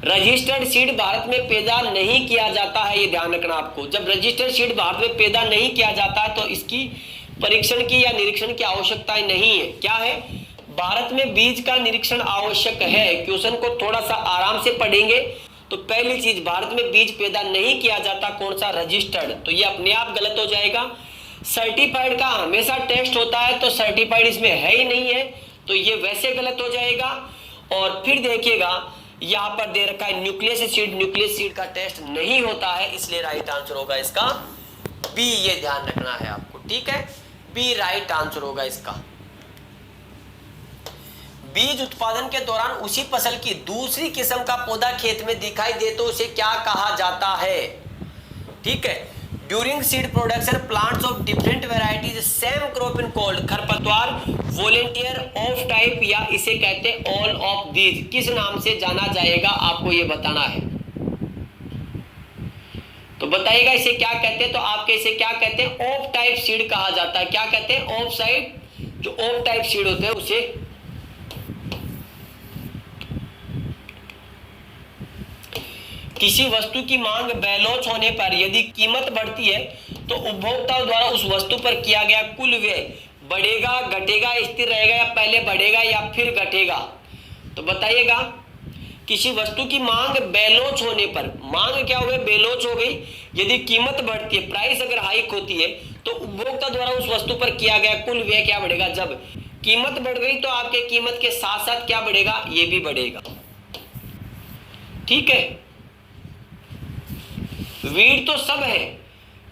रजिस्टर्ड सीड भारत में पैदा नहीं किया जाता है, ये ध्यान रखना आपको। जब रजिस्टर्ड सीड भारत में पैदा नहीं किया जाता है तो इसकी परीक्षण की या निरीक्षण की आवश्यकता नहीं है। क्या है? भारत में बीज का निरीक्षण आवश्यक है। क्वेश्चन को थोड़ा सा आराम से पढ़ेंगे तो पहली चीज, भारत में बीज पैदा नहीं किया जाता, कौन सा? रजिस्टर्ड, तो ये अपने आप गलत हो जाएगा। सर्टिफाइड का हमेशा टेस्ट होता है, तो सर्टिफाइड इसमें है ही नहीं है, तो ये वैसे गलत हो जाएगा। और फिर देखिएगा यहाँ पर दे रखा है न्यूक्लियस सीड, न्यूक्लियस सीड का टेस्ट नहीं होता है, इसलिए राइट आंसर होगा इसका बी, ये ध्यान रखना है आपको। ठीक है, बी राइट आंसर होगा इसका। बीज उत्पादन के दौरान उसी फसल की दूसरी किस्म का पौधा खेत में दिखाई दे तो उसे क्या कहा जाता है? ठीक है, during seed production plants of different varieties same crop in called, खरपतवार, वॉलेंटियर, ऑफ टाइप या इसे कहते हैं ऑल ऑफ दीज, किस नाम से जाना जाएगा आपको ये बताना है। तो बताइएगा इसे क्या कहते हैं? तो आपके इसे क्या कहते हैं? ऑफ टाइप सीड कहा जाता है। क्या कहते हैं? ऑफ साइड, जो ऑफ टाइप सीड होते हैं उसे किसी वस्तु की मांग बेलोच होने पर यदि कीमत बढ़ती है तो उपभोक्ताओं द्वारा उस वस्तु पर किया गया कुल व्यय बढ़ेगा, घटेगा, स्थिर रहेगा या पहले बढ़ेगा या फिर घटेगा? तो बताइएगा, किसी वस्तु की मांग बेलोच होने पर, मांग क्या हो गई? बेलोच हो गई। यदि कीमत बढ़ती है, प्राइस अगर हाइक होती है, तो उपभोक्ता द्वारा उस वस्तु पर किया गया कुल व्यय क्या बढ़ेगा? जब कीमत बढ़ गई तो आपके कीमत के साथ साथ क्या बढ़ेगा? ये भी बढ़ेगा। ठीक है, वीड तो सब है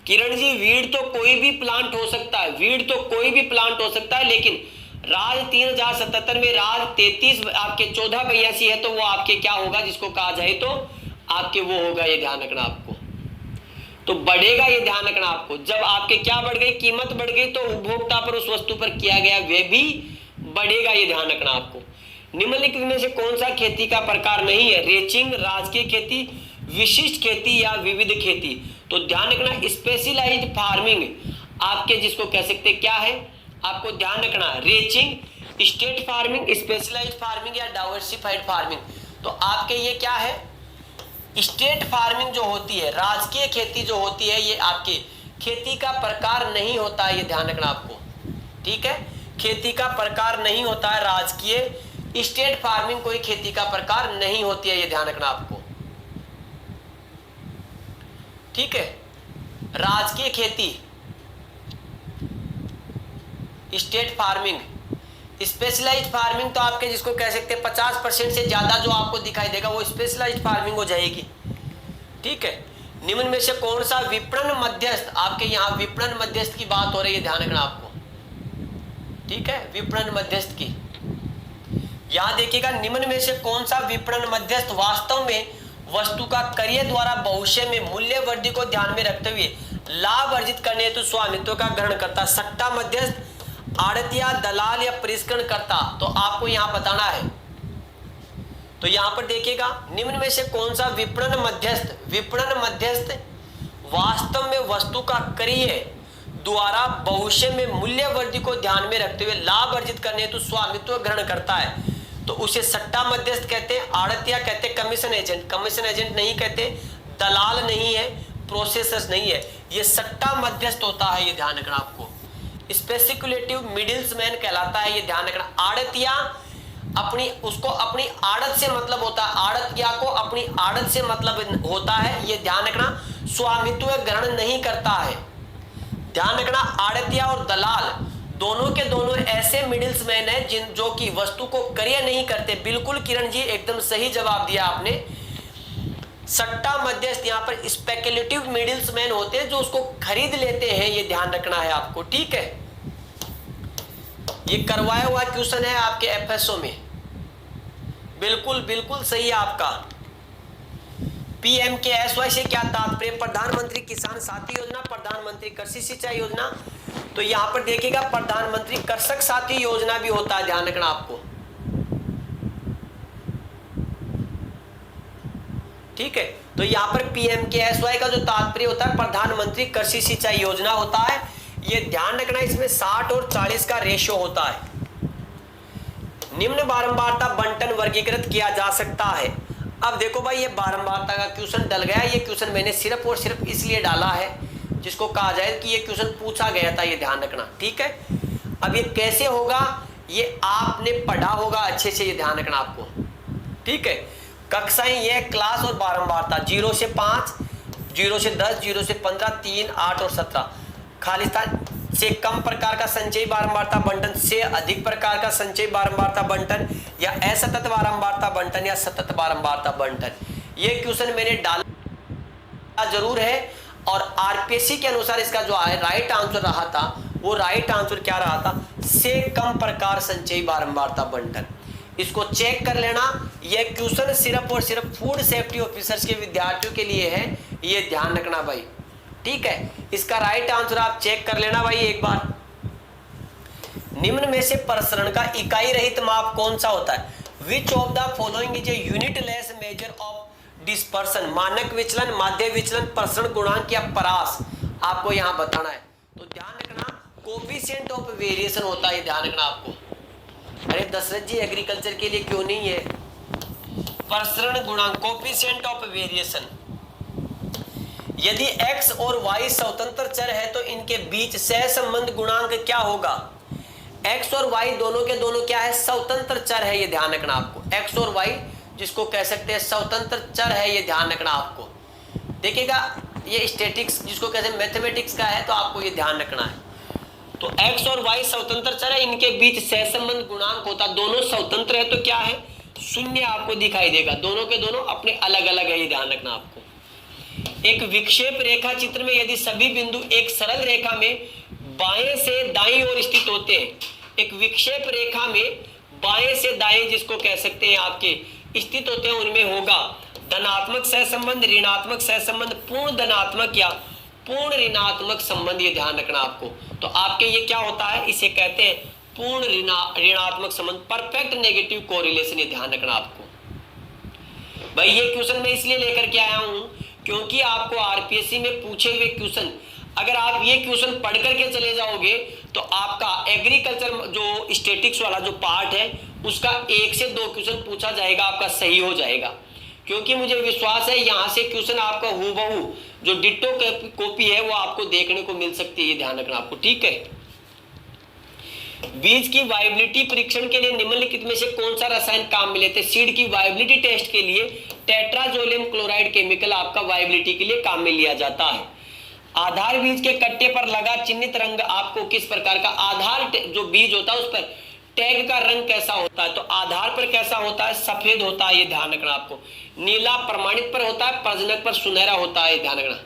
किरण जी, वीड तो कोई भी प्लांट हो सकता है, वीड तो कोई भी प्लांट हो सकता है, लेकिन राज 3077 में राज 33 आपके 1482 है, तो वो आपके क्या होगा जिसको कहा जाए तो आपके वो होगा, ये ध्यान रखना आपको। तो बढ़ेगा, ये ध्यान रखना आपको। जब आपके क्या बढ़ गई? कीमत बढ़ गई, तो उपभोक्ता पर उस वस्तु पर किया गया वे भी बढ़ेगा, ये ध्यान रखना आपको। निम्नलिखित में से कौन सा खेती का प्रकार नहीं है? रेचिंग, राजकीय खेती, विशिष्ट खेती या विविध खेती? तो ध्यान रखना, स्पेशलाइज्ड फार्मिंग आपके जिसको कह सकते क्या है, आपको ध्यान रखना, ranching, state farming, specialised farming या डाइवर्सिफाइड फार्मिंग। तो आपके ये क्या है? स्टेट फार्मिंग जो होती है, राजकीय खेती जो होती है, ये आपके खेती का प्रकार नहीं होता है, ये ध्यान रखना आपको। ठीक है, खेती का प्रकार नहीं होता है राजकीय। स्टेट फार्मिंग कोई खेती का प्रकार नहीं होती है, ये ध्यान रखना आपको। ठीक है, राजकीय खेती, स्टेट फार्मिंग, स्पेशलाइज्ड फार्मिंग तो आपके जिसको कह सकते हैं 50% से ज्यादा जो आपको दिखाई देगा वो स्पेशलाइज्ड फार्मिंग हो जाएगी। ठीक है, निम्न में से कौन सा विपणन मध्यस्थ, आपके यहाँ विपणन मध्यस्थ की बात हो रही है, ध्यान रखना आपको। ठीक है, विपणन मध्यस्थ की, यहां देखिएगा, निम्न में से कौन सा विपणन मध्यस्थ वास्तव में वस्तु का क्रय द्वारा भविष्य में मूल्य वृद्धि को ध्यान में रखते हुए लाभ अर्जित करने हेतु स्वामित्व का ग्रहण करता? सट्टा मध्यस्थ, आड़तिया, दलाल या परिष्करण करता? तो आपको यहां बताना है। तो यहां पर देखिएगा, निम्न में से कौन सा विपणन मध्यस्थ वास्तव में वस्तु का क्रय द्वारा भविष्य में मूल्य वृद्धि को ध्यान में रखते हुए लाभ अर्जित करने हेतु स्वामित्व ग्रहण करता है? तो उसे सट्टा मध्यस्थ कहते हैं, आड़तिया कहते हैं, कमीशन एजेंट नहीं कहते, दलाल नहीं है, प्रोसेसर्स नहीं है, ये सट्टा मध्यस्थ होता है, ये ध्यान रखना आपको। स्पेसिकुलेटिव मिडिल्समैन कहलाता है, ये ध्यान रखना। आड़तिया उसको अपनी आड़त से मतलब होता है, आड़तिया को अपनी आड़त से मतलब होता है, ये ध्यान रखना। स्वामित्व ग्रहण नहीं करता है, ध्यान रखना। आड़तिया और दलाल दोनों के दोनों ऐसे मिडिल्समैन हैं जो कि वस्तु को क्रय नहीं करते। बिल्कुल किरण जी, एकदम सही जवाब दिया आपने। सट्टा मध्यस्थ यहाँ पर स्पेकुलेटिव मिडिल्समैन होते हैं जो उसको खरीद लेते हैं, ये ध्यान रखना है आपको, ठीक है। ये करवाया हुआ क्वेश्चन है आपके एफएसओ में, बिल्कुल बिल्कुल सही है आपका। पीएमकेएसवाई से क्या तात्पर्य? प्रधानमंत्री किसान साथी योजना, प्रधानमंत्री कृषि सिंचाई योजना। तो यहां पर देखिएगा, प्रधानमंत्री कृषक साथी योजना भी होता है, ध्यान रखना आपको, ठीक है। तो यहां पर पीएमकेएसवाई का जो तात्पर्य होता है प्रधानमंत्री कृषि सिंचाई योजना होता है, ये ध्यान रखना। इसमें 60 और 40 का रेशियो होता है। निम्न बारंबारता बंटन वर्गीकृत किया जा सकता है। अब देखो भाई, ये बारंबारता का क्वेश्चन डल गया। ये क्वेश्चन मैंने सिर्फ और सिर्फ इसलिए डाला है जिसको कहा जाए कि ये क्वेश्चन पूछा गया था, ये ध्यान रखना, ठीक है। अब ये कैसे होगा, ये आपने पढ़ा होगा अच्छे से, ये ध्यान रखना आपको, ठीक है। कक्षाएं ये क्लास और बारंबारता 0 से 5, 0 से 10, 0 से 15, 3, 8 और 17। खालिस्तान से कम प्रकार का संचयी बारंबारता बंटन से अधिक प्रकार का संचयी बारंबारता बंटन, या असतत बारंबारता बंटन या सतत बारंबारता बंटन। ये क्वेश्चन मैंने डाला जरूर है, और आरपीएससी के अनुसार इसका जो राइट आंसर रहा था, वो राइट आंसर क्या रहा था? से कम प्रकार संचयी बारंबारता बंटन। इसको चेक कर लेना। यह क्वेश्चन सिर्फ और सिर्फ फूड सेफ्टी ऑफिसर्स के विद्यार्थियों के लिए है, ये ध्यान रखना भाई, ठीक है। इसका राइट आंसर आप चेक कर लेना भाई एक बार। निम्न में से प्रसरण का इकाई रहित माप कौन सा होता है? विच of the following is a unitless measure of dispersion? मानक विचलन, माध्य विचलन, प्रसरण गुणांक या परास? आपको यहां बताना है। तो ध्यान रखना, कोफिशिएंट ऑफ वेरिएशन होता है, ध्यान रखना आपको। अरे दशरथ जी, एग्रीकल्चर के लिए क्यों नहीं है? प्रसरण गुणांक, कोफिशिएंट ऑफ वेरिएशन। यदि x और y स्वतंत्र चर है तो इनके बीच सहसंबंध गुणांक क्या होगा? x और y दोनों के दोनों क्या है? स्वतंत्र चर है, ये ध्यान रखना आपको। x और y जिसको कह सकते हैं स्वतंत्र चर है, ये ध्यान रखना आपको। देखिएगा, ये स्टैटिक्स जिसको कहते हैं मैथमेटिक्स का है, तो आपको ये ध्यान रखना है। तो x और y स्वतंत्र चर है, इनके बीच सहसंबंध गुणांक होता, दोनों स्वतंत्र है तो क्या है? शून्य आपको दिखाई देगा। दोनों के दोनों अपने अलग अलग है, ये ध्यान रखना आपको। एक विक्षेप रेखा चित्र में यदि सभी बिंदु एक सरल रेखा में बाएं से दाईं ओर स्थित होते हैं, एक विक्षेप रेखा में बाएं से दाएं जिसको कह सकते हैं आपके स्थित होते हैं, उनमें होगा धनात्मक सहसंबंध, ऋणात्मक सहसंबंध, पूर्ण धनात्मक या पूर्ण ऋणात्मक संबंध, ये ध्यान रखना आपको। तो आपके ये क्या होता है? इसे कहते हैं पूर्ण ऋणात्मक संबंध, परफेक्ट नेगेटिव कोरिलेशन, ये ध्यान रखना आपको। भाई ये क्वेश्चन मैं इसलिए लेकर के आया हूं क्योंकि आपको आरपीएससी में पूछे हुए क्वेश्चन, अगर आप ये क्वेश्चन पढ़ करके चले जाओगे तो आपका एग्रीकल्चर जो स्टैटिक्स वाला जो पार्ट है उसका 1 से 2 क्वेश्चन पूछा जाएगा, आपका सही हो जाएगा। क्योंकि मुझे विश्वास है यहाँ से क्वेश्चन आपका हूबहू जो डिट्टो कॉपी है वो आपको देखने को मिल सकती है, ये ध्यान रखना आपको, ठीक है। बीज की वायबिलिटी परीक्षण के लिए निम्नलिखित में से कौन सा रसायन काम में लेते हैं? सीड की वायबिलिटी टेस्ट के लिए टेट्राजोलियम क्लोराइड केमिकल आपका वायबिलिटी के लिए काम में लिया जाता है। आधार बीज के कट्टे पर लगा चिन्हित रंग आपको किस प्रकार का? आधार जो बीज होता है उस पर टैग का रंग कैसा होता है? तो आधार पर कैसा होता है? सफेद होता है, ये ध्यान रखना आपको। नीला प्रमाणित पर होता है, प्रजनक पर सुनहरा होता है, ध्यान रखना।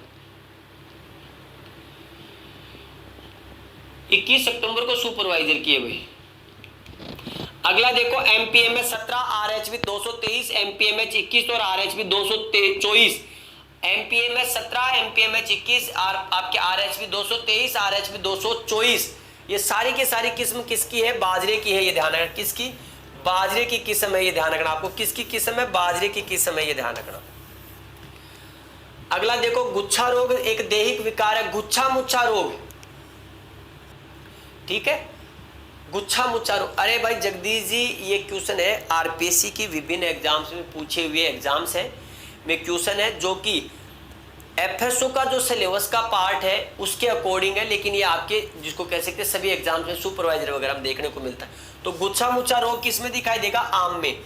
21 सितंबर को सुपरवाइजर किए हुए। अगला देखो एमपीएमएच 17, आरएचबी 223, एमपीएमएच 21 और आरएचबी 224। एमपीएमएच 17, एमपीएमएच 21 और आपके आरएचबी 223, आरएचबी 224, ये सारी की सारी किस्म किसकी है? बाजरे की है। ये ध्यान रखना, किसकी? बाजरे की किस्म है। ये ध्यान रखना आपको, किसकी किस्म है? बाजरे की किस्म है। ये ध्यान रखना। अगला देखो गुच्छा रोग एक दैहिक विकार है, गुच्छा मुच्छा रोग, ठीक है, गुच्छा मुच्छा रोग। अरे भाई जगदीश जी, ये क्वेश्चन है आरपीएससी की विभिन्न एग्जाम्स में पूछे हुए एग्जाम्स है में क्वेश्चन है, जो कि एफएसओ का जो सिलेबस का पार्ट है उसके अकॉर्डिंग है, लेकिन ये आपके जिसको कह सकते हैं सभी एग्जाम्स में सुपरवाइजर वगैरह में देखने को मिलता है। तो गुच्छा मुच्छा रोग किस में दिखाई देगा? आम में।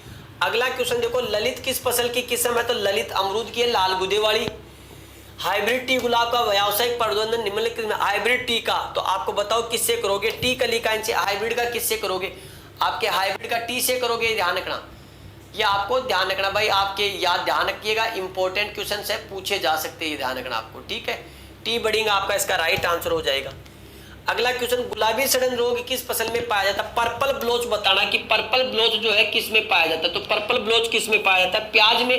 अगला क्वेश्चन देखो, ललित किस फसल की किस्म है? तो ललित अमरूद की है, लाल गुदे वाली। हाइब्रिड टी गुलाब का व्यावसायिक प्रबंधन निम्नलिखित में, हाइब्रिड टी का तो आपको बताओ किससे करोगे? टी कली का इनसे। हाइब्रिड का किससे करोगे? आपके हाइब्रिड का टी से करोगे। ध्यान रखना, ये आपको ध्यान रखना भाई, आपके याद ध्यान रखिएगा, इंपॉर्टेंट क्वेश्चन से पूछे जा सकते हैं, ध्यान रखना आपको, ठीक है। टी बडिंग आपका इसका राइट आंसर हो जाएगा। अगला क्वेश्चन, गुलाबी सड़न रोग किस फसल में पाया जाता है? पर्पल ब्लोच बताना कि पर्पल ब्लोच जो है किस में पाया जाता है। तो पर्पल ब्लोच किस में पाया जाता है? प्याज में।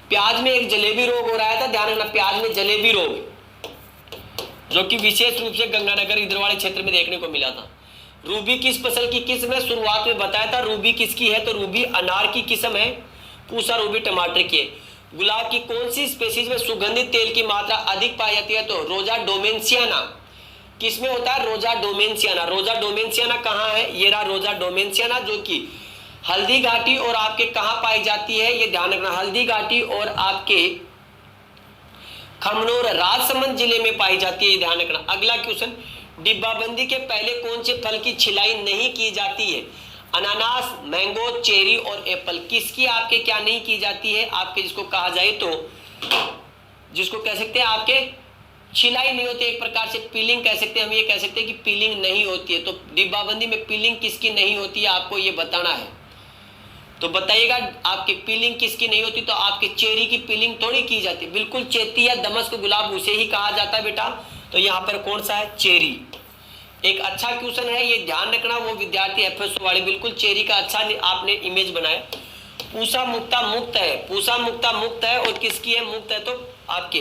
प्याज में एक जलेबी रोग हो रहा था, ध्यान रखना, प्याज में जलेबी रोग, जो कि विशेष रूप से गंगानगर इधर वाले क्षेत्र में देखने को मिला था। रूबी किस फसल की किस्म है? शुरुआत में बताया था रूबी किसकी है, तो रूबी अनार की किस्म है, पूसा रूबी टमाटर की है। गुलाब की कौन सी स्पेसीज में सुगंधित तेल की मात्रा अधिक पाई जाती है? तो रोजा डोमेंसियाना किसमें होता है? रोजा डोमेंसियाना। रोजा डोमेंसियाना कहाँ है? ये रहा रोजा डोमेंसियाना, जो कि हल्दी घाटी और आपके कहाँ पाई जाती है? ये ध्यान रखना, हल्दी घाटी और आपके खमनोर राजसमंद जिले में पाई जाती है, ये ध्यान रखना। अगला क्वेश्चन, डिब्बाबंदी के पहले कौन से फल की छिलाई नहीं की जाती है? अनानास, मैंगो, चेरी और एप्पल। किसकी आपके क्या नहीं की जाती है? आपके जिसको कहा जाए तो जिसको कह सकते हैं आपके छिलाई नहीं होती, एक प्रकार से पीलिंग कह सकते हैं, हम ये कह सकते हैं कि पीलिंग नहीं होती है। तो डिब्बाबंदी में पीलिंग किसकी नहीं होती है आपको ये बताना है। तो बताइएगा आपकी पीलिंग किसकी नहीं होती? तो आपके चेरी की पीलिंग थोड़ी की जाती है, बिल्कुल चेती या दमस्क गुलाब उसे ही कहा जाता है बेटा। तो यहाँ पर कौन सा है? चेरी। एक अच्छा क्वेश्चन है, ये ध्यान रखना, वो विद्यार्थी एफएसओ वाले बिल्कुल चेरी का अच्छा आपने इमेज बनाया। पूसा मुक्ता मुक्त है, पूसा मुक्ता मुक्त है, और किसकी है? मुक्त है, तो आपके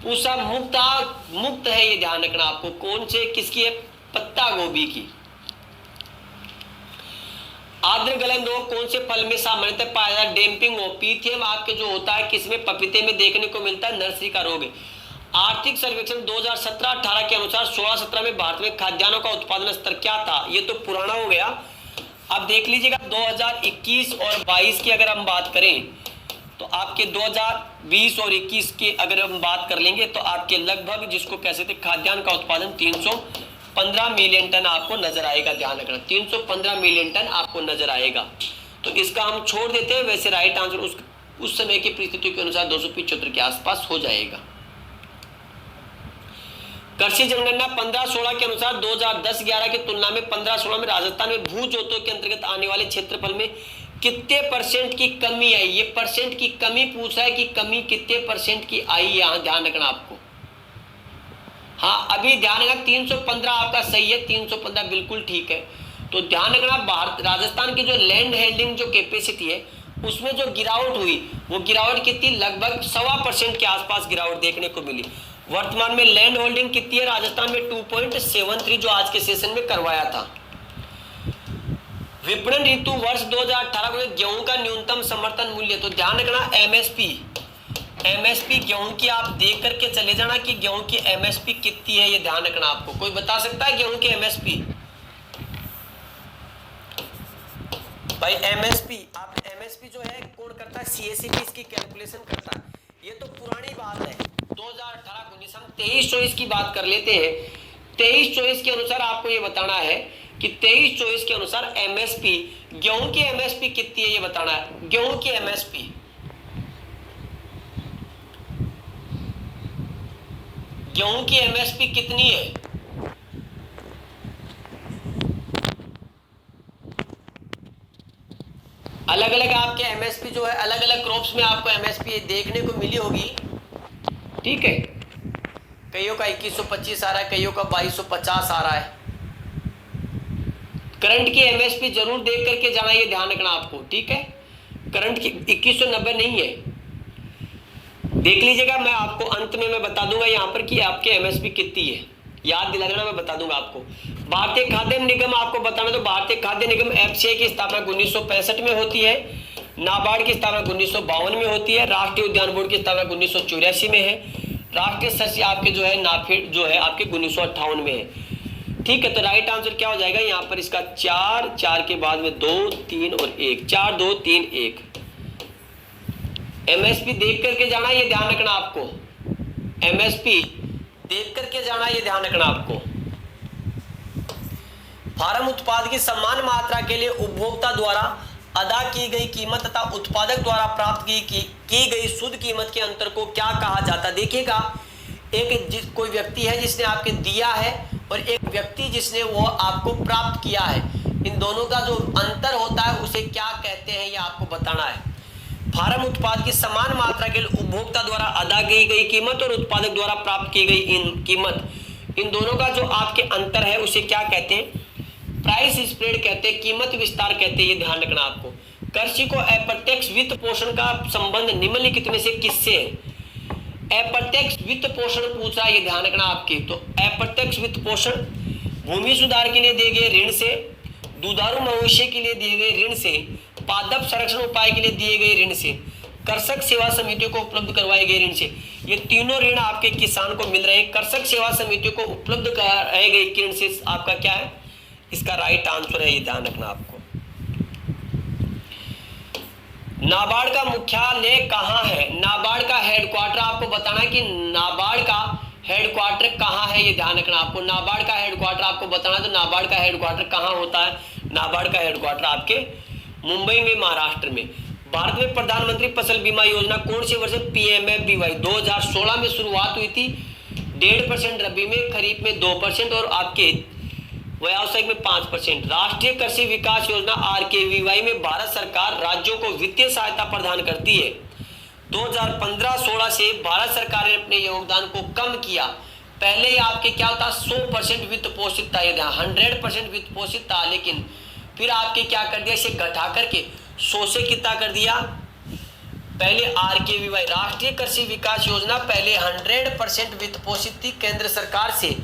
पूसा मुक्ता मुक्त है, ये ध्यान रखना आपको। कौन से किसकी है? पत्ता गोभी की। आर्द्र गलन रोग कौन से फल में सामान्यतः पाया जाता है? डैम्पिंग हो, पीथियम आपके जो होता है किसमें? पपीते में देखने को मिलता है, नर्सरी का रोग है। आर्थिक सर्वेक्षण 2017-18 के अनुसार 16-17 में भारत में खाद्यान्नों का उत्पादन स्तर क्या था? ये तो पुराना हो गया। अब देख लीजिएगा 2021 और 22 की अगर हम बात करें तो आपके 2020 और 21 की अगर हम बात कर लेंगे तो आपके लगभग जिसको कह सकते खाद्यान्न का उत्पादन 315 मिलियन टन आपको नजर आएगा। ध्यान रखना, 315 मिलियन टन आपको नजर आएगा। तो इसका हम छोड़ देते हैं, वैसे राइट आंसर उस समय की परिस्थितियों के अनुसार 275 के आसपास हो जाएगा। कृषि जनगणना 15-16 के अनुसार 2010-11 की तुलना में 15-16 में राजस्थान में भू जोतों के अंतर्गत आने वाले क्षेत्रफल में कितने परसेंट की कमी आई? ये परसेंट की कमी पूछा है कि कमी कितने परसेंट की आई, यहां ध्यान रखना आपको। हाँ, अभी ध्यान रखना 315 आपका सही है, 315 बिल्कुल ठीक है। तो ध्यान रखना भारत राजस्थान की जो लैंड हेल्डिंग जो कैपेसिटी है उसमें जो गिरावट हुई वो गिरावट कितनी? लगभग 1.25% के आसपास गिरावट देखने को मिली। वर्तमान में लैंड होल्डिंग कितनी है राजस्थान में? 2.73, जो आज के सेशन में करवाया था। विपणन ऋतु वर्ष 2018 में गेहूं का न्यूनतम समर्थन मूल्य, तो ध्यान रखना एमएसपी गेहूं की आप देख करके चले जाना कि गेहूं की एमएसपी कितनी है, ये ध्यान रखना आपको। कोई बता सकता है गेहूं की एमएसपी? भाई एमएसपी, आप एमएसपी जो है कौन करता है? सीएससी इसकी कैलकुलेशन करता है। ये तो पुरानी बात है, 2018-19 हम 23-24 की बात कर लेते हैं। 23-24 के अनुसार आपको ये बताना है कि 23-24 के अनुसार एमएसपी, गेहूं की एमएसपी कितनी है ये बताना है। गेहूं की एमएसपी, गेहूं की एमएसपी कितनी है? अलग अलग आपके एमएसपी जो है अलग अलग क्रॉप्स में आपको एमएसपी देखने को मिली होगी, ठीक है। कईयों का 2125 आ रहा है, कईयों का 2250 आ रहा है। करंट की एमएसपी जरूर देख करके जाना, ये ध्यान रखना आपको, ठीक है। करंट की 2190 नहीं है, देख लीजिएगा, मैं आपको अंत में मैं बता दूंगा यहाँ पर कि आपके एमएसपी कितनी है, याद दिला देना, मैं बता दूंगा आपको। भारतीय खाद्य निगम आपको बताना, तो भारतीय खाद्य निगम एफसीआई की स्थापना 1965 में होती है, नाबार्ड की स्थापना 1952 में होती है, राष्ट्रीय उद्यान बोर्ड की स्थापना 1984 में है, राष्ट्रीय सस्य आपके जो है नाफेड जो है आपके 1958 में है, ठीक है। तो राइट आंसर क्या हो जाएगा यहाँ पर इसका 4, 4 के बाद में 2, 3 और 1, 4, 2, 3, 1। एमएसपी देख करके जाना, ये ध्यान रखना आपको, एमएसपी देख करके जाना, ये ध्यान रखना आपको। फार्म उत्पाद की समान मात्रा के लिए उपभोक्ता द्वारा अदा की गई कीमत तथा उत्पादक द्वारा प्राप्त की गई शुद्ध कीमत के अंतर को क्या कहा जाता है। देखिएगा, एक कोई व्यक्ति है जिसने आपके दिया है और एक व्यक्ति जिसने वो आपको प्राप्त किया है, इन दोनों का जो अंतर होता है उसे क्या कहते हैं, ये आपको बताना है। फार्म उत्पाद की समान मात्रा के लिए उपभोक्ता द्वारा अदा की गई कीमत और उत्पादक द्वारा प्राप्त की गई कीमत, इन दोनों का जो आपके अंतर है उसे क्या कहते हैं, प्राइस स्प्रेड कहते हैं, कीमत विस्तार कहते हैं, ये ध्यान रखना आपको। कृषि को अप्रत्यक्ष वित्त पोषण का संबंध निम्नलिखित में से किससे है। अप्रत्यक्ष वित्त पोषण पूछा, ये ध्यान रखना आपके। तो अप्रत्यक्ष वित्त पोषण भूमि सुधार के लिए दिए गए ऋण से, दुधारू मवेशी के लिए दिए गए ऋण से, पादप संरक्षण उपाय के लिए दिए गए ऋण से, कृषक सेवा समितियों को उपलब्ध करवाए गए ऋण से, ये तीनों ऋण आपके किसान को मिल रहे हैं। कृषक सेवा समितियों को उपलब्ध कराए गए ऋण से आपका क्या है, इसका राइट आंसर है, ये ध्यान रखना आपको। नाबार्ड का मुख्यालय कहाँ है, नाबार्ड का हेडक्वार्टर आपको बताना है कि नाबार्ड का हेडक्वार्टर कहाँ है, ये ध्यान रखना आपको। नाबार्ड का हेडक्वार्टर आपको बताना है, तो नाबार्ड का हेडक्वार्टर कहाँ होता है, नाबार्ड का हेडक्वार्टर आपके मुंबई में, महाराष्ट्र में। भारत में प्रधानमंत्री फसल बीमा योजना कौन से वर्ष PMFBY 2016 में शुरुआत हुई थी। 1.5% रबी में, खरीफ में 2% और आपके व्यावसायिक में 5%। राष्ट्रीय कृषि विकास योजना RKVY में भारत सरकार राज्यों को वित्तीय सहायता प्रदान करती है। 2015-16 से भारत सरकार ने अपने योगदान को कम किया। पहले ये आपके क्या होता, 100% वित्त पोषित था, 100% वित्त पोषित था, लेकिन फिर आपके क्या कर दिया, इसे घटा करके 100 से कितना कर दिया। पहले RKVY राष्ट्रीय कृषि विकास योजना पहले 100% वित्त पोषित थी केंद्र सरकार से,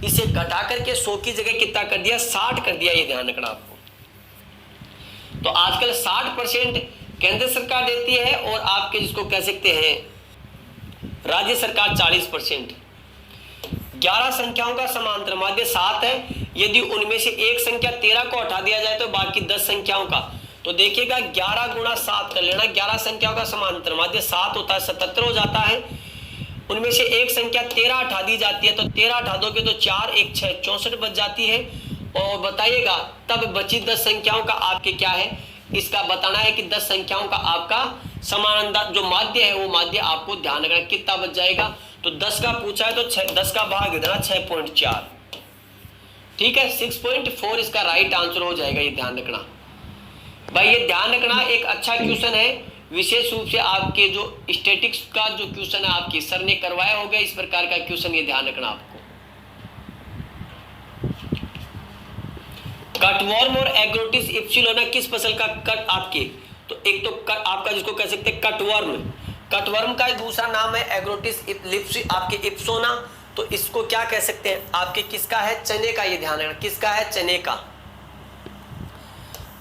इसे घटा करके 100 की जगह कितना कर दिया, 60 कर दिया, ये ध्यान रखना आपको। तो आजकल 60% केंद्र सरकार देती है और आपके जिसको कह सकते हैं राज्य सरकार 40%। 11 संख्याओं का समांतर माध्य 7 है, यदि उनमें से एक संख्या 13 को हटा दिया जाए तो बाकी 10 संख्याओं का, तो देखिएगा 11 गुणा 7 कर लेना, 11 संख्याओं का समांतर माध्य 7 होता है, 77 हो जाता है। उनमें से एक संख्या 13 हटा दी जाती है, तो 13 हटा दोगे तो 4 1 6 64 बच जाती है। और बताइएगा तब बची 10 संख्याओं का आपके क्या है, इसका बताना है कि 10 संख्याओं का आपका समानांतर जो माध्य है वो माध्य आपको ध्यान रखना कितना बच जाएगा। तो 10 का पूछा है तो 10 का भाग देना 6.4, ठीक है, 6.4 इसका राइट आंसर हो जाएगा, ये ध्यान रखना भाई, ये ध्यान रखना। एक अच्छा क्वेश्चन है, विशेष रूप से आपके जो स्टैटिक्स का जो क्वेश्चन है आपके सर ने करवाया होगा, इस प्रकार का क्वेश्चन, ये ध्यान रखना आपको। कटवर्म और एग्रोटिस इप्सिलोना किस फसल का कट आपके, तो एक तो आपका जिसको कह सकते हैं कटवर्म, कटवर्म का दूसरा नाम है एग्रोटिस आपके इप्सोना, तो इसको क्या कह सकते हैं आपके, किसका है, चने का, ये ध्यान रखना, किसका है, चने का।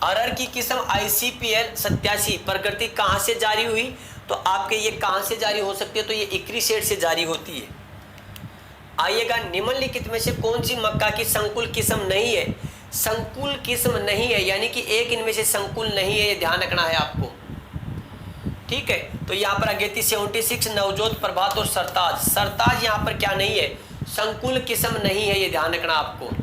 अरहर की किस्म ICPL 87 प्रकृति कहाँ से जारी हुई, तो आपके ये कहाँ से जारी हो सकती है, तो ये इकरी सेट से जारी होती है। आइएगा, निम्नलिखित में से कौन सी मक्का की संकुल किस्म नहीं है, संकुल किस्म नहीं है, यानी कि एक इनमें से संकुल नहीं है, ये ध्यान रखना है आपको, ठीक है। तो यहाँ पर अगेती 76, नवजोत, प्रभात और सरताज, सरताज यहाँ पर क्या नहीं है, संकुल किस्म नहीं है, ये ध्यान रखना आपको।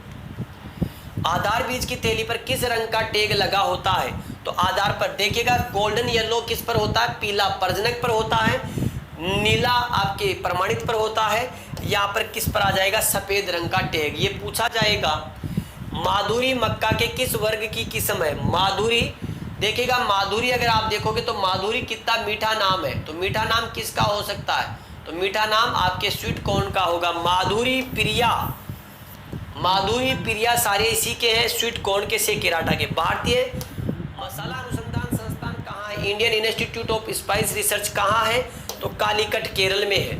आधार बीज की थैली पर किस रंग का टैग लगा होता है, तो आधार पर देखिएगा गोल्डन येलो किस पर होता है, पीला प्रजनक पर होता है, नीला आपके प्रमाणित पर होता है, यहाँ पर किस पर आ जाएगा, सफेद रंग का टैग, ये पूछा जाएगा। माधुरी मक्का के किस वर्ग की किस्म है, माधुरी, देखिएगा माधुरी अगर आप देखोगे तो माधुरी कितना मीठा नाम है, तो मीठा नाम किसका हो सकता है, तो मीठा नाम आपके स्वीट कॉर्न का होगा, माधुरी प्रिया, माधुरी प्रिया सारे इसी के हैं। स्वीट कॉर्न के से केराटा के। भारतीय मसाला अनुसंधान संस्थान कहाँ है? Indian institute of spice research कहाँ है? तो कालीकट केरल में है।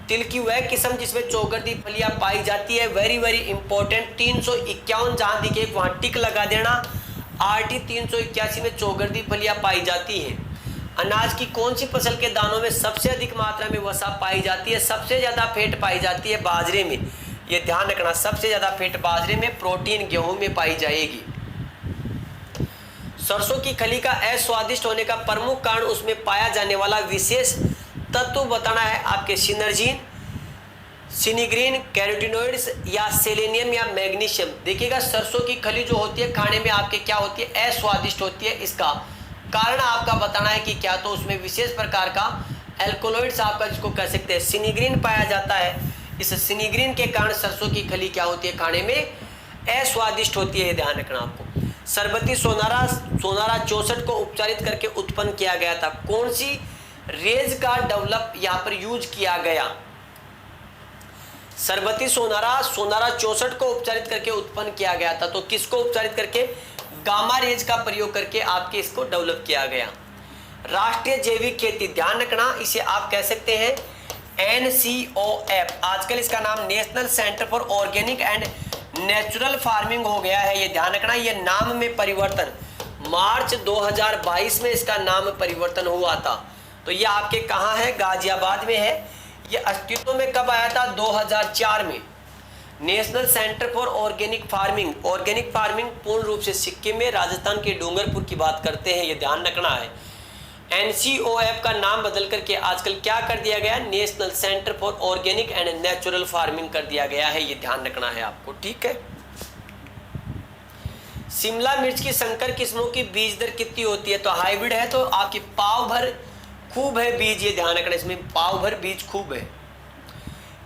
तिल की वह किस्म जिसमें चौगर्दी फलियां पाई जाती है, वेरी वेरी इंपॉर्टेंट। 351 जहां दिखे वहां टिक लगा देना। RT 381 में चौगर्दी फलियां पाई जाती है। अनाज की कौन सी फसल के दानों में सबसे अधिक मात्रा में वसा पाई जाती है? सबसे ज्यादा फैट पाई जाती है बाजरे में। ये ध्यान रखना, सबसे ज्यादा फैट बाजरे में, प्रोटीन गेहूं में पाई जाएगी। सरसों की खली का अस्वादिष्ट होने का प्रमुख कारण उसमें पाया जाने वाला विशेष तत्व बताना है आपके सिनर्जीन, सिनिग्रीन, कैरोटीनॉइड्स या सेलेनियम या मैग्नीशियम। देखिएगा सरसों की खली जो होती है खाने में आपके क्या होती है? अस्वादिष्ट होती है। इसका कारण आपका बताना है कि क्या? तो उसमें विशेष प्रकार का एल्कोलॉइड्स आपका जिसको कह सकते हैं सिनिग्रीन पाया जाता है। इस सिनिग्रीन के कारण सरसों की खली क्या होती है? खाने में अस्वादिष्ट होती है। ध्यान रखना आपको। सरबती सोनारा 64 को उपचारित करके उत्पन्न किया गया था। कौन सी रेज का डेवलप यहां पर यूज किया गया? सरबती सोनारा 64 को उपचारित करके उत्पन्न किया गया था। तो किसको उपचारित करके? गामा रेज का प्रयोग करके आपके इसको डेवलप किया गया। राष्ट्रीय जैविक खेती, ध्यान रखना, इसे आप कह सकते हैं NCOF। आजकल इसका नाम national centre for organic and natural farming हो गया है। ये ध्यान रखना, ये नाम में परिवर्तन मार्च 2022 में इसका नाम परिवर्तन हुआ था। तो ये आपके कहाँ है? गाजियाबाद में है। ये अस्तित्व में कब आया था? 2004 में। National centre for organic farming. Organic farming पूर्ण रूप से सिक्किम में, राजस्थान के डूंगरपुर की बात करते हैं, ये ध्यान रखना है। NCOF का नाम बदल करके आजकल क्या कर दिया गया? National centre for organic and natural farming कर दिया गया है। ये ध्यान रखना है आपको, ठीक है। शिमला मिर्च की संकर किस्मों की बीज दर कितनी होती है? तो हाइब्रिड है तो आपकी पाव भर खूब है बीज। ये ध्यान रखना, इसमें पाव भर बीज खूब है।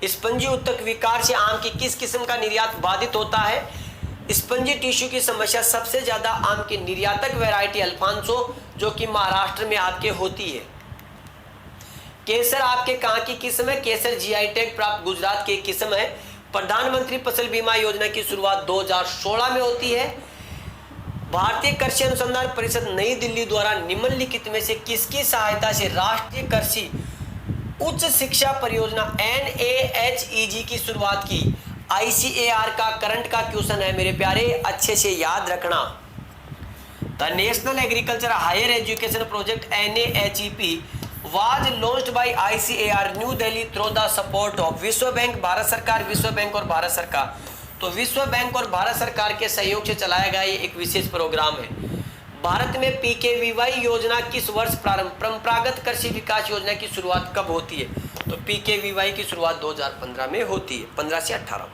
स्पंजी उत्तक विकार से आम की किस किस्म का निर्यात बाधित होता है? स्पंजी टिश्यू की समस्या सबसे ज्यादा आम की निर्यातक वैरायटी अल्फांसो जो कि महाराष्ट्र में आपके होती है। केसर आपके कहाँ की किस्म है? केसर GI टैग प्राप्त गुजरात की किस्म है। प्रधानमंत्री फसल बीमा योजना की शुरुआत 2016 में होती है। भारतीय कृषि अनुसंधान परिषद नई दिल्ली द्वारा निम्नलिखित में से किसकी सहायता से राष्ट्रीय कृषि उच्च शिक्षा परियोजना NAHEG की शुरुआत की? ICAR का करंट का क्वेश्चन है मेरे प्यारे, अच्छे से याद रखना। The national agriculture higher education project NAHEP was launched by ICAR new Delhi through the support of विश्व बैंक, भारत सरकार, विश्व बैंक और भारत सरकार। तो विश्व बैंक और भारत सरकार के सहयोग से चलाया गया ये एक विशेष प्रोग्राम है। भारत में PKVY योजना किस वर्ष प्रारंभ? परंपरागत कृषि विकास योजना की शुरुआत कब होती है? तो PKVY की शुरुआत 2015 में होती है, 15 से 18।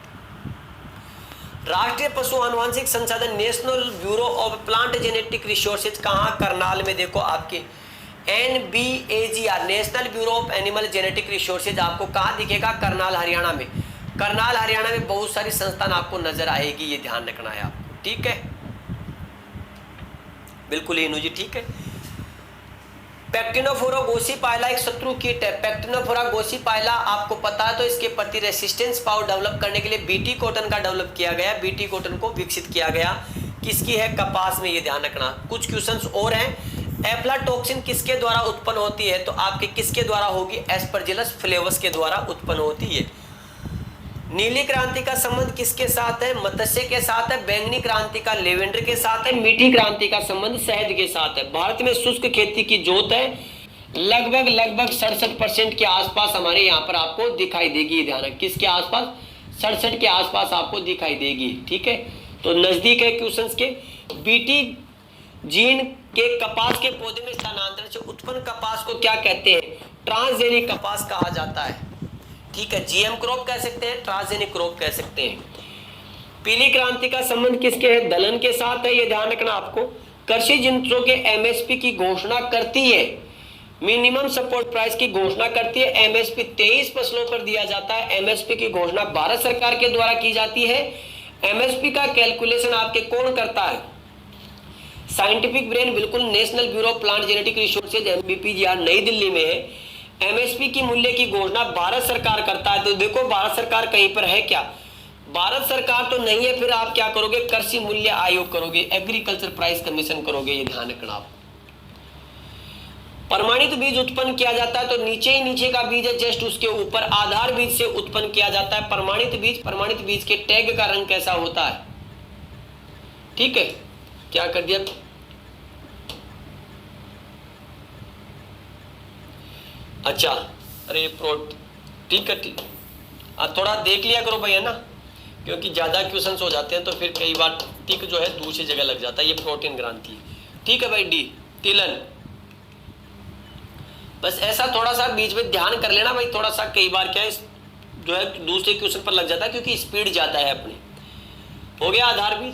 राष्ट्रीय पशु आनुवंशिक संसाधन national bureau of plant genetic resources कहाँ? करनाल में। देखो आपके NBAGR national bureau of animal genetic resources आपको कहाँ दिखेगा? करनाल हरियाणा में। करनाल हरियाणा में बहुत सारी संस्थान आपको नजर आएगी, ये ध्यान रखना है आपको, ठीक है। बिल्कुल इनू जी, ठीक है। पैक्टिनोफोरा गोसिपाइला एक शत्रु कीट है। पैक्टिनोफोरा गोसिपाइला आपको पता है, तो इसके प्रति रेसिस्टेंस पावर डेवलप करने के लिए BT कॉटन का डेवलप किया गया। BT कॉटन को विकसित किया गया, किसकी है? कपास में, ये ध्यान रखना। कुछ क्वेश्चंस और हैं। एफ्लाटॉक्सिन किसके द्वारा उत्पन्न होती है? तो आपके किसके द्वारा होगी? एस्परजिलस फ्लेवस के द्वारा उत्पन्न होती है। नीली क्रांति का संबंध किसके साथ है? मत्स्य के साथ है। बैंगनी क्रांति का लेवेंडर के साथ है। मीठी क्रांति का संबंध शहद के साथ है। भारत में शुष्क खेती की जोत है लगभग 67% के आसपास हमारे यहाँ पर आपको दिखाई देगी। ध्यान रखें, किसके आसपास? 67 के आसपास आपको दिखाई देगी, ठीक है। तो नजदीक है क्वेश्चंस के। BT जीन के कपास के पौधे में स्थानांतरण से उत्पन्न कपास को क्या कहते हैं? ट्रांसजेनिक कपास कहा जाता है, ठीक है। GM क्रॉप कह सकते हैं, ट्रांसजेनिक क्रॉप कह सकते हैं। पीली क्रांति का संबंध किसके है? दलहन के साथ है, ये ध्यान रखना आपको। कृषि यंत्रों के MSP की घोषणा करती है, मिनिमम सपोर्ट प्राइस की घोषणा करती है। MSP 23 फसलों पर दिया जाता है। MSP की घोषणा भारत सरकार के द्वारा की जाती है। MSP का कैलकुलेशन आपके कौन करता है? साइंटिफिक ब्रेन, बिल्कुल, national bureau of plant genetic resources NBPGR नई दिल्ली में है। MSP की मूल्य की घोषणा भारत सरकार करता है। तो देखो भारत सरकार कहीं पर है क्या? भारत सरकार तो नहीं है, फिर आप क्या करोगे, कृषि मूल्य आयोग करोगे, एग्रीकल्चर प्राइस कमीशन करोगे, ये ध्यान रखना आप। प्रमाणित बीज उत्पन्न किया जाता है तो नीचे ही नीचे का बीज है, जस्ट उसके ऊपर आधार बीज से उत्पन्न किया जाता है प्रमाणित बीज के टैग का रंग कैसा होता है, ठीक है, क्या कर दिया, अच्छा, अरे प्रोट, ठीक है, ठीक, थोड़ा देख लिया करो भैया ना, क्योंकि ज्यादा क्वेश्चंस हो जाते हैं तो फिर कई बार टिक जो है दूसरी जगह लग जाता है। ये प्रोटीन ग्रंथि, ठीक है भाई। डी तिलन, बस ऐसा थोड़ा सा बीच में ध्यान कर लेना भाई, थोड़ा सा कई बार क्या है जो है दूसरे क्वेश्चन पर लग जाता है क्योंकि स्पीड ज्यादा है अपनी। हो गया आधार बीज।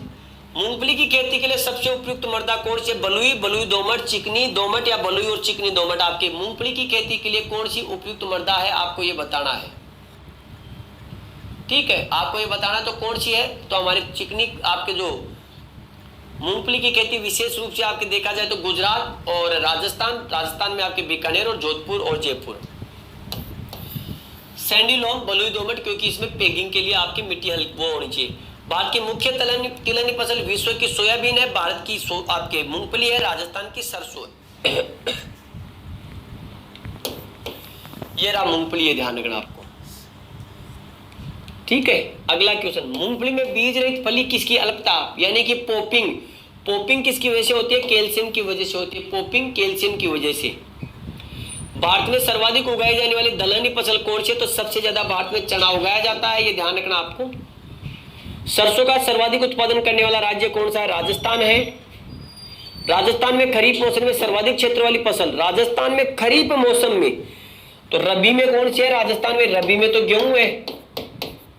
मूंगफली की खेती के लिए सबसे उपयुक्त मृदा कौन सी है, बलुई, बलुई दोमट, चिकनी दोमट या बलुई और चिकनी दोमट। आपके मूंगफली की खेती के लिए कौन सी उपयुक्त मृदा है, आपको ये बताना है, ठीक है, आपको ये बताना तो कौन सी है। तो हमारे चिकनी आपके जो मूंगफली की खेती विशेष रूप से आपके देखा जाए तो गुजरात और राजस्थान में आपके बीकानेर और जोधपुर और जयपुर। सैंडी लॉन, बलुई दोमट, क्योंकि इसमें पेगिंग के लिए आपकी मिट्टी हल्की वो होनी चाहिए। भारत की मुख्य तिलहनी फसल विश्व की सोयाबीन है, भारत की आपके मूंगफली है, राजस्थान की सरसों है। ये रहा मूंगफली है, ध्यान रखना आपको, ठीक है। अगला क्वेश्चन, मूंगफली में बीज रहित फली किसकी अल्पता, यानी कि पोपिंग किसकी वजह से होती है, कैल्शियम की वजह से होती है, पोपिंग कैल्शियम की वजह से। भारत में सर्वाधिक उगाई जाने वाली दलहनी फसल कौन सी है, तो सबसे ज्यादा भारत में चना उगाया जाता है, ये ध्यान रखना आपको। सरसों का सर्वाधिक उत्पादन करने वाला राज्य कौन सा है, राजस्थान है। राजस्थान में खरीफ मौसम में सर्वाधिक क्षेत्र वाली फसल, राजस्थान में खरीफ मौसम में, तो रबी में कौन सी है, राजस्थान में रबी में तो गेहूं है।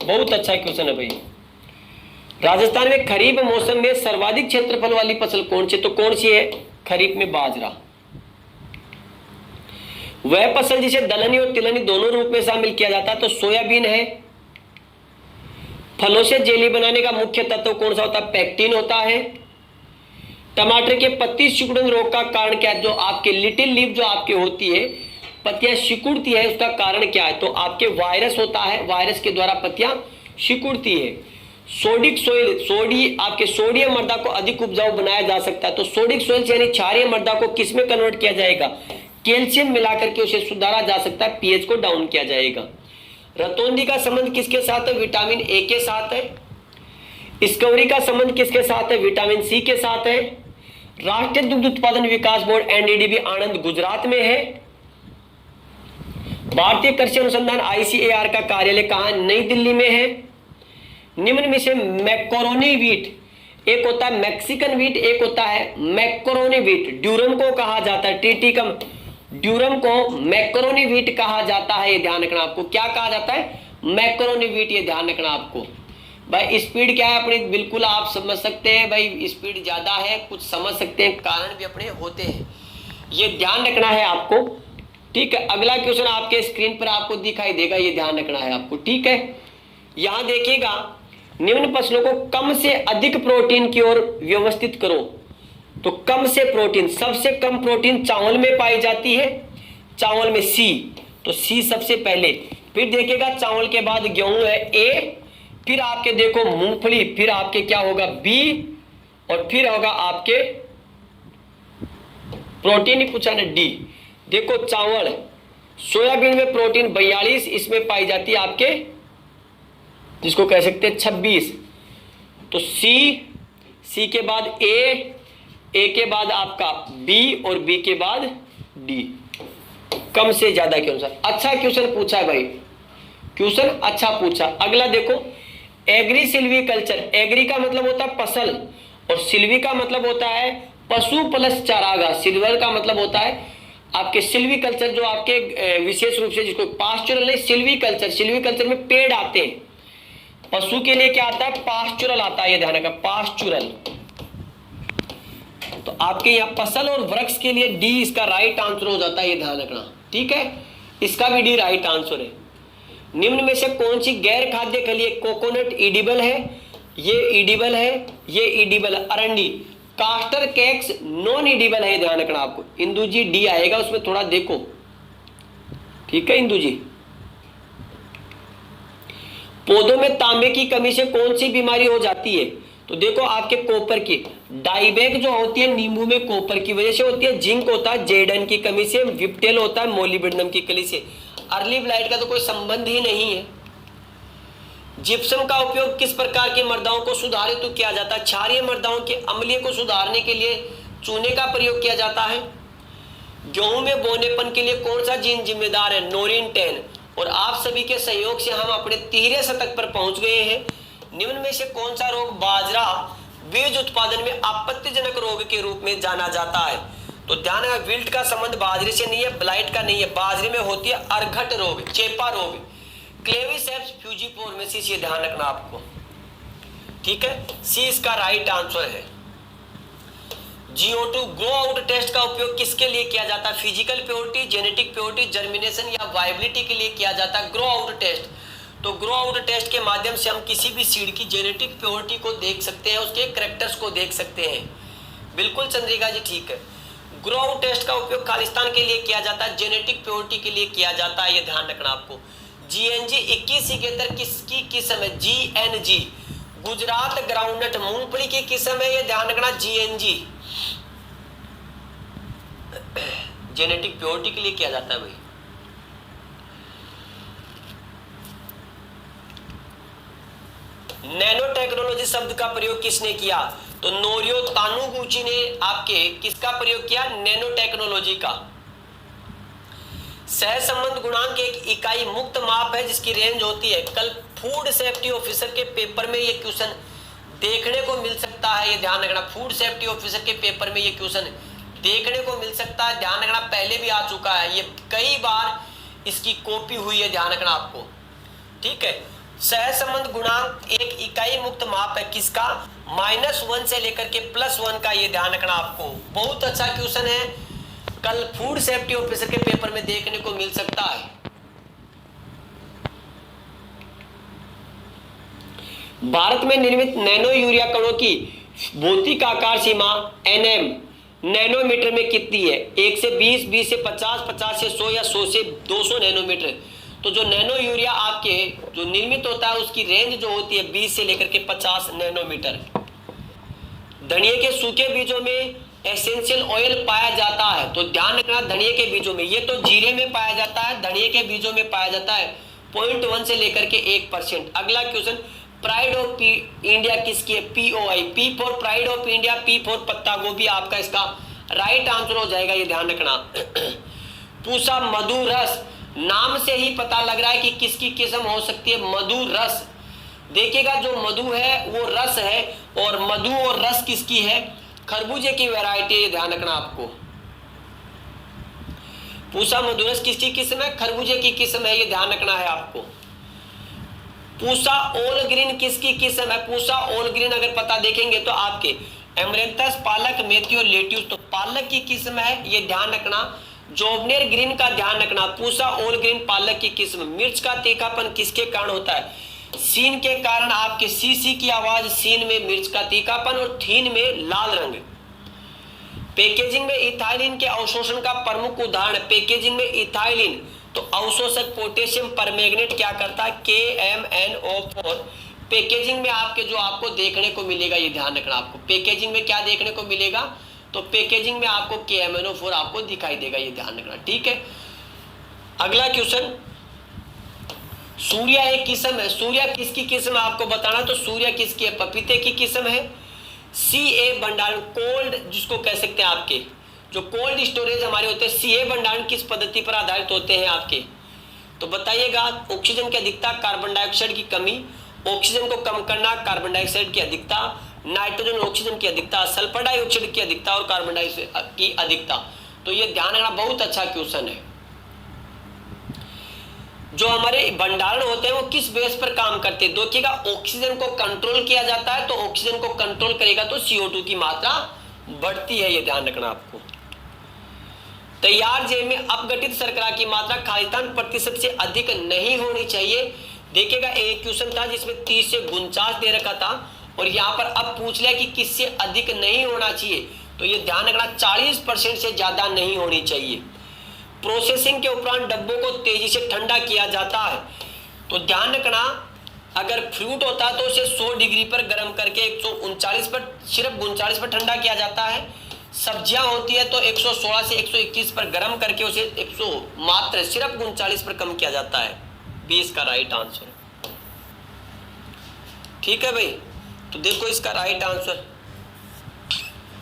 बहुत अच्छा क्वेश्चन है भाई। राजस्थान में खरीफ मौसम में सर्वाधिक क्षेत्रफल वाली फसल कौन सी, तो कौन सी है, खरीफ में बाजरा। वह फसल जिसे दलहनी और तिलहनी दोनों रूप में शामिल किया जाता है, तो सोयाबीन है। फलों से जेली बनाने का मुख्य तत्व कौन सा होता है, पेक्टिन होता है। टमाटर के पत्ती सिकुड़न रोग का कारण क्या है, जो आपके लिटिल लीफ जो आपके होती है, पत्तियां सिकुड़ती है, उसका कारण क्या है, तो आपके वायरस होता है, वायरस के द्वारा पत्तियां सिकुड़ती है। सोडिक सोइल, आपके सोडियम मृदा को अधिक उपजाऊ बनाया जा सकता है, तो सोडिक सोइल यानी क्षारीय मृदा को किस में कन्वर्ट किया जाएगा, कैल्शियम मिलाकर के उसे सुधारा जा सकता है, पीएच को डाउन किया जाएगा। रतौंधी का संबंध किसके साथ है, विटामिन ए के साथ है। स्कवरी का संबंध किसके साथ है, विटामिन सी के साथ है। राष्ट्रीय दुग्ध उत्पादन विकास बोर्ड एनडीडीबी आनंद गुजरात में है। भारतीय कृषि अनुसंधान आईसीएआर का कार्यालय कहां, नई दिल्ली में है। निम्न में से मैक्रोनी वीट, एक होता है मैक्सिकन वीट, एक होता है मैक्रोनी वीट, ड्यूरम को कहा जाता है, टीटिकम ड्यूरम को मैक्रोनी वीट कहा जाता है, ये ध्यान रखना आपको। क्या कहा जाता है, मैक्रोनी वीट, ये ध्यान रखना आपको। भाई स्पीड क्या है अपनी, बिल्कुल आप समझ सकते हैं भाई, स्पीड ज्यादा है, कुछ समझ सकते हैं, कारण भी अपने होते हैं, ये ध्यान रखना है आपको, ठीक है। अगला क्वेश्चन आपके स्क्रीन पर आपको दिखाई देगा, ये ध्यान रखना है आपको, ठीक है। यहां देखिएगा, निम्न फसलों को कम से अधिक प्रोटीन की ओर व्यवस्थित करो, तो कम से प्रोटीन, सबसे कम प्रोटीन चावल में पाई जाती है, चावल में सी, तो सी सबसे पहले, फिर देखिएगा चावल के बाद गेहूं है ए, फिर आपके देखो मूंगफली, फिर आपके क्या होगा बी, और फिर होगा आपके प्रोटीन ही पूछा ना डी। देखो चावल, सोयाबीन में प्रोटीन 42, इसमें पाई जाती है आपके, जिसको कह सकते हैं 26, तो सी के बाद ए के बाद आपका बी और बी के बाद डी, कम से ज्यादा के अनुसार। अच्छा क्वेश्चन पूछा है भाई, क्वेश्चन अच्छा पूछा। अगला देखो, एग्री सिल्वीकल्चर, एग्री का मतलब होता है फसल और सिल्वी का मतलब होता है पशु प्लस चारागाह, सिल्वर का मतलब होता है आपके सिल्वीकल्चर, जो आपके विशेष रूप से जिसको पास्चुरल है, सिल्वीकल्चर में पेड़ आते हैं, पशु के लिए क्या आता है, पास्चुरल आता है, ये ध्यान रखना, पास्चुरल। तो आपके यहाँ फसल और वृक्ष के लिए डी इसका राइट आंसर हो जाता है, ये ध्यान रखना, ठीक है, इसका भी डी राइट आंसर है। निम्न में से कौन सी गैर खाद्य खली है, कोकोनट ईडिबल है, ये ईडिबल है, ये ईडिबल है, अरंडी, कास्टर कैक्स नॉन ईडिबल है, ध्यान रखना आपको। इंदू जी डी आएगा उसमें, थोड़ा देखो, ठीक है इंदू जी। पौधों में तांबे की कमी से कौन सी बीमारी हो जाती है? तो देखो आपके कॉपर की डाइबैक जो होती है नींबू में कॉपर की वजह से होती है, जिंक होता है जेडन की कमी से, विप्टेल होता है मोलिब्डेनम की कमी से। अर्ली ब्लाइट का तो कोई संबंध ही नहीं है। जिप्सम का उपयोग किस प्रकार की मृदाओं को सुधारित तो किया जाता है? क्षारीय मृदाओं के अम्लीय को सुधारने के लिए चूने का प्रयोग किया जाता है। गेहूं में बोनेपन के लिए कौन सा जीन जिम्मेदार है? नोरिन 10। और आप सभी के सहयोग से हम अपने 13 शतक पर पहुंच गए हैं। निम्न में से कौन सा रोग बाजरा बीज उत्पादन में आपत्तिजनक रोग के रूप में जाना जाता है? तो ध्यान रखना, विल्ट का संबंध बाजरे से नहीं है, ब्लाइट का नहीं है। बाजरे में होती है अर्घट रोग, चेपा रोग, क्लेविसेप्स फ्यूजिफोर्मेसिस, ये ध्यान रखना आपको। ठीक है, सी इसका राइट आंसर है। GO2 ग्रो आउट टेस्ट का उपयोग किसके लिए किया जाता है? Physical purity, genetic purity, germination या वायबिलिटी के लिए किया जाता है ग्रो आउट टेस्ट। तो ग्रो आउट टेस्ट के माध्यम से हम किसी भी सीड की जेनेटिक प्योरिटी को देख सकते हैं, उसके करैक्टर्स को देख सकते हैं। बिल्कुल चंद्रिका जी, ठीक है। ग्रो आउट टेस्ट का उपयोग खालिस्तान के लिए किया जाता है, जेनेटिक प्योरिटी के लिए किया जाता है, ये ध्यान रखना आपको। GNG 2171 किसकी किस्म है? GNG गुजरात ग्राउंडनट मूंगफली की किस्म है, ये ध्यान रखना। GNG जेनेटिक प्योरिटी के लिए किया जाता है भाई। नैनो टेक्नोलॉजी शब्द का प्रयोग किसने किया? तो नोरियो तानुगुची ने आपके किसका प्रयोग किया? नैनो टेक्नोलॉजी का। सह संबंध गुणांक एक इकाई मुक्त माप है जिसकी रेंज होती है। कल फूड सेफ्टी ऑफिसर के पेपर में ये क्वेश्चन देखने को मिल सकता है, ये ध्यान रखना। फूड सेफ्टी ऑफिसर के पेपर में ये क्वेश्चन देखने को मिल सकता है, ध्यान रखना। पहले भी आ चुका है, ये कई बार इसकी कॉपी हुई है, ध्यान रखना आपको। ठीक है, सहसंबंध गुणांक एक इकाई मुक्त माप है किसका? -1 से लेकर के +1 का, ये ध्यान रखना आपको। बहुत अच्छा क्वेश्चन है, कल फूड सेफ्टी ऑफिसर के पेपर में देखने को मिल सकता है। भारत में निर्मित नैनो यूरिया कणों की भौतिक आकार सीमा nm नैनोमीटर में कितनी है? 1 से 20, 20 से 50, 50 से 100 या 100 से 200 नैनोमीटर। तो जो नैनो यूरिया आपके जो निर्मित होता है उसकी रेंज जो होती है 20 से लेकर के 50 नैनोमीटर। धनिया के सूखे बीजों में एसेंशियल ऑयल पाया जाता है, तो ध्यान रखना धनिया के बीजों में, ये तो जीरे में पाया जाता है, धनिया के बीजों में पाया जाता है 0.1 से लेकर के 1%। अगला क्वेश्चन, प्राइड ऑफ इंडिया किसकी है? POI, P for pride of India, P for पत्ता गोभी आपका इसका राइट आंसर हो जाएगा, ये ध्यान रखना। पूसा मधु रस, नाम से ही पता लग रहा है कि किसकी किस्म हो सकती है, मधु रस। देखिएगा जो मधु है वो रस है, और मधु और रस किसकी है? खरबूजे की वैरायटी, ये ध्यान रखना आपको। पूसा मधुरस किसकी किस्म है? खरबूजे की किस्म है, ये ध्यान रखना है आपको। पूसा ऑल ग्रीन किसकी किस्म है? पूसा ऑल ग्रीन अगर पता देखेंगे तो आपके एमरेंथस, पालक, मेथी और लेट्यूस, तो पालक की किस्म है, ये ध्यान रखना। जोबनेर ग्रीन का ध्यान रखना, पूसा ऑल ग्रीन पालक की किस्म। मिर्च का तीखापन किसके कारण होता है? सीन के कारण। आपके सी की आवाज, सीन में मिर्च का तीखापन और थीन में लाल रंग। पैकेजिंग में इथाइलिन के अवशोषण का प्रमुख उदाहरण, पैकेजिंग में इथाइलिन, तो अवशोषक पोटेशियम परमैंगनेट क्या करता है? KMnO4। पैकेजिंग में आपके जो आपको देखने को मिलेगा, ये ध्यान रखना आपको, पैकेजिंग में क्या देखने को मिलेगा? तो पैकेजिंग में आपको KMnO4 आपको दिखाई देगा, ये ध्यान रखना। ठीक है, अगला क्वेश्चन, सूर्या एक किस्म है, सूर्या किसकी किस्म है आपको बताना। तो सूर्या किसकी है? पपीते की किस्म है। CA भंडारण, कोल्ड जिसको कह सकते हैं आपके, जो कोल्ड स्टोरेज हमारे होते हैं, CA भंडारण किस पद्धति पर आधारित होते हैं आपके? तो बताइएगा। ऑक्सीजन की अधिकता, कार्बन डाइऑक्साइड की कमी, ऑक्सीजन को कम करना, कार्बन डाइऑक्साइड की अधिकता, नाइट्रोजन ऑक्सीजन की अधिकता, सल्फर डाइऑक्साइड की अधिकता और कार्बन डाइऑक्साइड की अधिकता। तो ये ध्यान रखना, बहुत अच्छा क्वेश्चन है। जो हमारे भंडारण होते हैं वो किस बेस पर काम करते हैं? देखिएगा, ऑक्सीजन को कंट्रोल किया जाता है, तो ऑक्सीजन को कंट्रोल करेगा तो CO2 की मात्रा बढ़ती है, ये ध्यान रखना आपको। तैयार जेल में अपघटित शर्करा की मात्रा खालिस्तान प्रतिशत से अधिक नहीं होनी चाहिए। देखिएगा, एक क्वेश्चन था जिसमें 30 से 49 दे रखा था, और यहाँ पर अब पूछ लिया कि किससे अधिक नहीं होना चाहिए, तो ये ध्यान रखना 40% से ज्यादा नहीं होनी चाहिए। प्रोसेसिंग के उपरांत डब्बों को तेजी से ठंडा किया जाता है, तो ध्यान रखना अगर फ्रूट होता तो उसे 100 डिग्री पर गर्म करके 139 पर, सिर्फ 39 पर ठंडा किया जाता है। सब्जियां होती है तो 116 से 121 पर गर्म करके उसे 100 मात्र सिर्फ 39 पर कम किया जाता है। 20 का राइट आंसर। ठीक है भाई, तो देखो इसका राइट आंसर